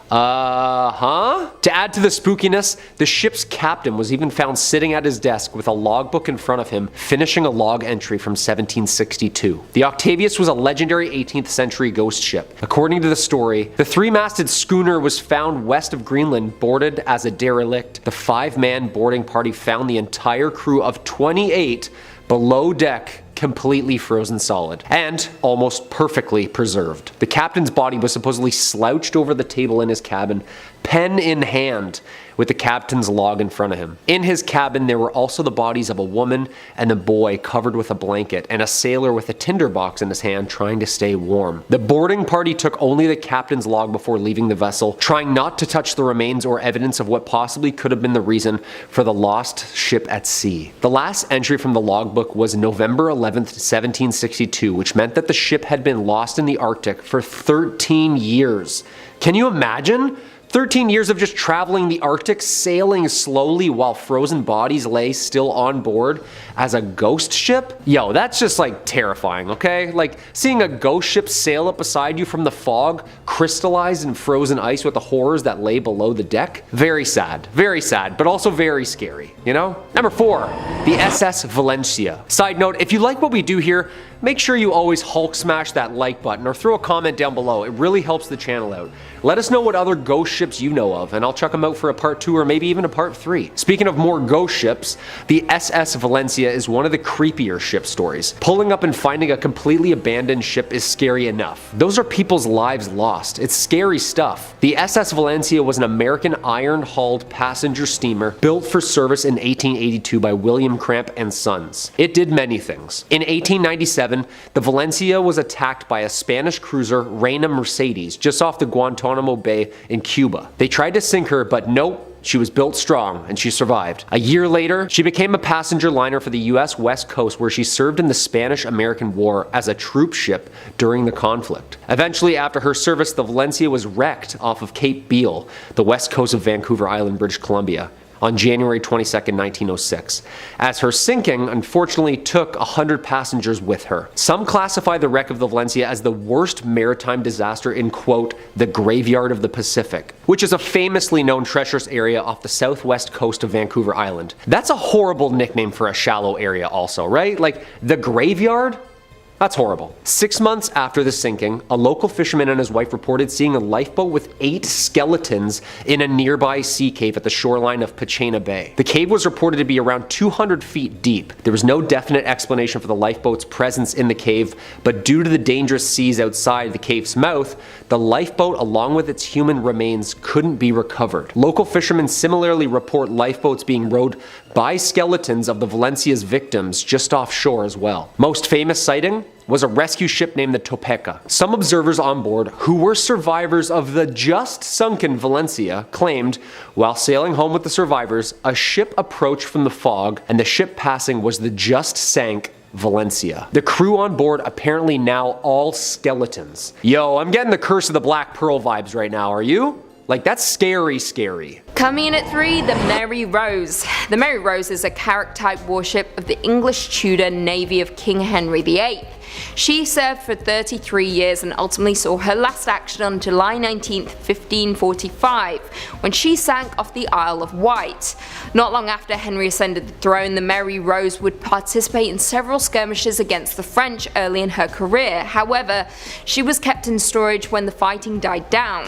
To add to the spookiness, the ship's captain was even found sitting at his desk with a logbook in front of him, finishing a log entry from 1762. The Octavius was a legendary 18th century ghost ship. According to the story, the 3-masted schooner was found west of Greenland, boarded as a derelict. The 5-man boarding party found the entire crew of 28 below deck, completely frozen solid, and almost perfectly preserved. The captain's body was supposedly slouched over the table in his cabin, pen in hand, with the captain's log in front of him. In his cabin, there were also the bodies of a woman and a boy covered with a blanket, and a sailor with a tinderbox in his hand trying to stay warm. The boarding party took only the captain's log before leaving the vessel, trying not to touch the remains or evidence of what possibly could have been the reason for the lost ship at sea. The last entry from the logbook was November 11th, 1762, which meant that the ship had been lost in the Arctic for 13 years. Can you imagine? 13 years of just traveling the Arctic, sailing slowly while frozen bodies lay still on board as a ghost ship? Yo, that's just like terrifying, okay? Like seeing a ghost ship sail up beside you from the fog, crystallized in frozen ice with the horrors that lay below the deck. Very sad, but also very scary, you know? Number 4, the SS Valencia. Side note, if you like what we do here, make sure you always Hulk smash that like button or throw a comment down below. It really helps the channel out. Let us know what other ghost ships you know of, and I'll check them out for a part 2 or maybe even a part 3. Speaking of more ghost ships, the SS Valencia is one of the creepier ship stories. Pulling up and finding a completely abandoned ship is scary enough. Those are people's lives lost. It's scary stuff. The SS Valencia was an American iron-hulled passenger steamer built for service in 1882 by William Cramp and Sons. It did many things. In 1897, the Valencia was attacked by a Spanish cruiser, Reina Mercedes, just off the Guantanamo Bay in Cuba. They tried to sink her, but nope. She was built strong, and she survived. A year later, she became a passenger liner for the US West Coast, where she served in the Spanish-American War as a troop ship during the conflict. Eventually, after her service, the Valencia was wrecked off of Cape Beale, the west coast of Vancouver Island, British Columbia, on January 22, 1906, as her sinking unfortunately took 100 passengers with her. Some classify the wreck of the Valencia as the worst maritime disaster in, quote, the graveyard of the Pacific, which is a famously known treacherous area off the southwest coast of Vancouver Island. That's a horrible nickname for a shallow area also, right? Like, the graveyard? That's horrible. 6 months after the sinking, a local fisherman and his wife reported seeing a lifeboat with 8 skeletons in a nearby sea cave at the shoreline of Pachena Bay. The cave was reported to be around 200 feet deep. There was no definite explanation for the lifeboat's presence in the cave, but due to the dangerous seas outside the cave's mouth, the lifeboat along with its human remains couldn't be recovered. Local fishermen similarly report lifeboats being rowed by skeletons of the Valencia's victims just offshore as well. Most famous sighting was a rescue ship named the Topeka. Some observers on board, who were survivors of the just sunken Valencia, claimed, while sailing home with the survivors, a ship approached from the fog, and the ship passing was the just sank Valencia. The crew on board apparently now all skeletons. Yo, I'm getting the Curse of the Black Pearl vibes right now, are you? Like, that's scary, scary. Coming in at 3, the Mary Rose. The Mary Rose is a carrack-type warship of the English Tudor Navy of King Henry VIII. She served for 33 years and ultimately saw her last action on July 19, 1545, when she sank off the Isle of Wight. Not long after Henry ascended the throne, the Mary Rose would participate in several skirmishes against the French early in her career. However, she was kept in storage when the fighting died down.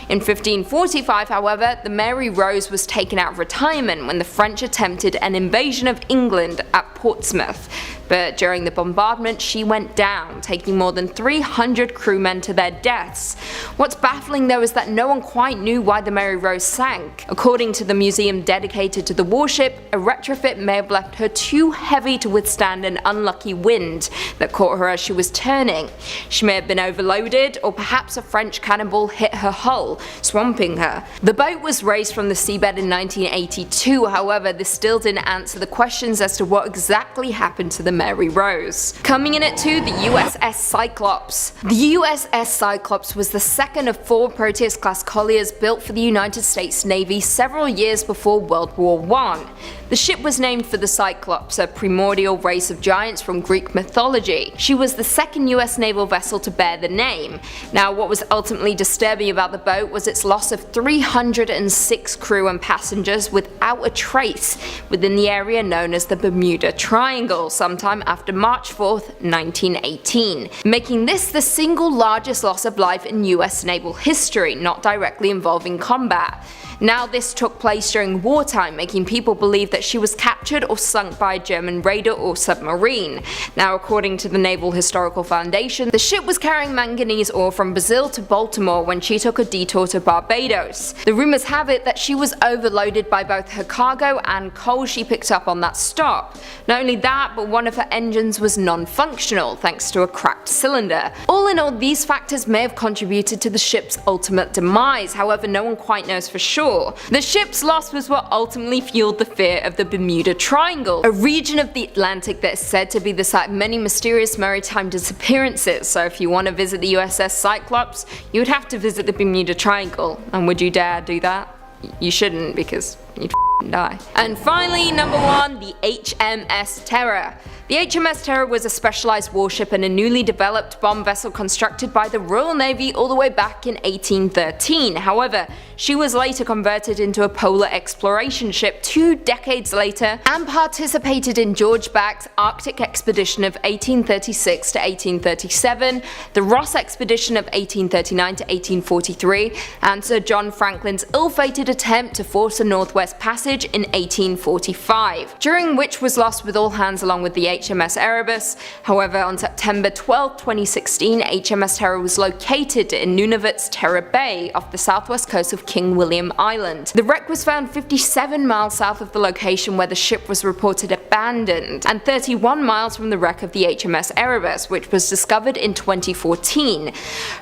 In 1545, however, the Mary Rose was taken out of retirement when the French attempted an invasion of England at Portsmouth. But during the bombardment, she went down, taking more than 300 crewmen to their deaths. What's baffling though is that no one quite knew why the Mary Rose sank. According to the museum dedicated to the warship, a retrofit may have left her too heavy to withstand an unlucky wind that caught her as she was turning. She may have been overloaded, or perhaps a French cannonball hit her hull, swamping her. The boat was raised from the seabed in 1982, however, this still didn't answer the questions as to what exactly happened to the Mary Rose. Coming in at 2, the USS Cyclops. The USS Cyclops was the second of 4 Proteus-class colliers built for the United States Navy several years before World War I. The ship was named for the Cyclops, a primordial race of giants from Greek mythology. She was the second US naval vessel to bear the name. Now, what was ultimately disturbing about the boat was its loss of 306 crew and passengers without a trace within the area known as the Bermuda Triangle sometime after March 4th, 1918, making this the single largest loss of life in US naval history, not directly involving combat. Now, this took place during wartime, making people believe that she was captured or sunk by a German raider or submarine. Now, according to the Naval Historical Foundation, the ship was carrying manganese ore from Brazil to Baltimore when she took a detour to Barbados. The rumors have it that she was overloaded by both her cargo and coal she picked up on that stop. Not only that, but one of her engines was non-functional thanks to a cracked cylinder. All in all, these factors may have contributed to the ship's ultimate demise, however no one quite knows for sure. The ship's loss was what ultimately fueled the fear of the Bermuda Triangle, a region of the Atlantic that is said to be the site of many mysterious maritime disappearances. So if you want to visit the USS Cyclops, you would have to visit the Bermuda Triangle. And would you dare do that? You shouldn't, because you'd die. And finally, number 1, the HMS Terror. The HMS Terror was a specialized warship and a newly developed bomb vessel constructed by the Royal Navy all the way back in 1813. However, she was later converted into a polar exploration ship 2 decades later and participated in George Back's Arctic expedition of 1836 to 1837, the Ross expedition of 1839 to 1843, and Sir John Franklin's ill-fated attempt to force a Northwest Passage in 1845, during which was lost with all hands along with the HMS Erebus. However, on September 12, 2016, HMS Terror was located in Nunavut's Terror Bay off the southwest coast of King William Island. The wreck was found 57 miles south of the location where the ship was reported abandoned, and 31 miles from the wreck of the HMS Erebus, which was discovered in 2014.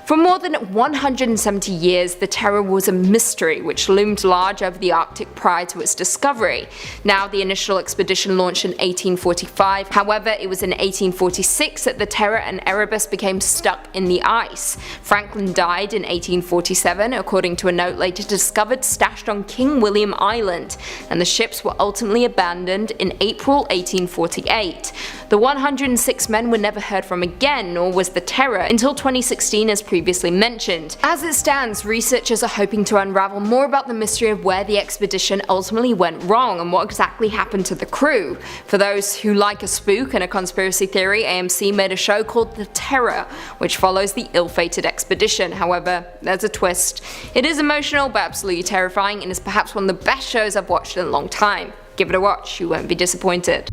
For more than 170 years, the Terror was a mystery which loomed large over the Arctic prior to its discovery. Now, the initial expedition launched in 1845. However, it was in 1846 that the Terror and Erebus became stuck in the ice. Franklin died in 1847, according to a note later discovered stashed on King William Island, and the ships were ultimately abandoned in April 1848. The 106 men were never heard from again, nor was the Terror, until 2016 as previously mentioned. As it stands, researchers are hoping to unravel more about the mystery of where the expedition ultimately went wrong and what exactly happened to the crew. For those who like a spook and a conspiracy theory, AMC made a show called The Terror, which follows the ill-fated expedition. However, there's a twist. It is emotional but absolutely terrifying, and is perhaps one of the best shows I've watched in a long time. Give it a watch, you won't be disappointed.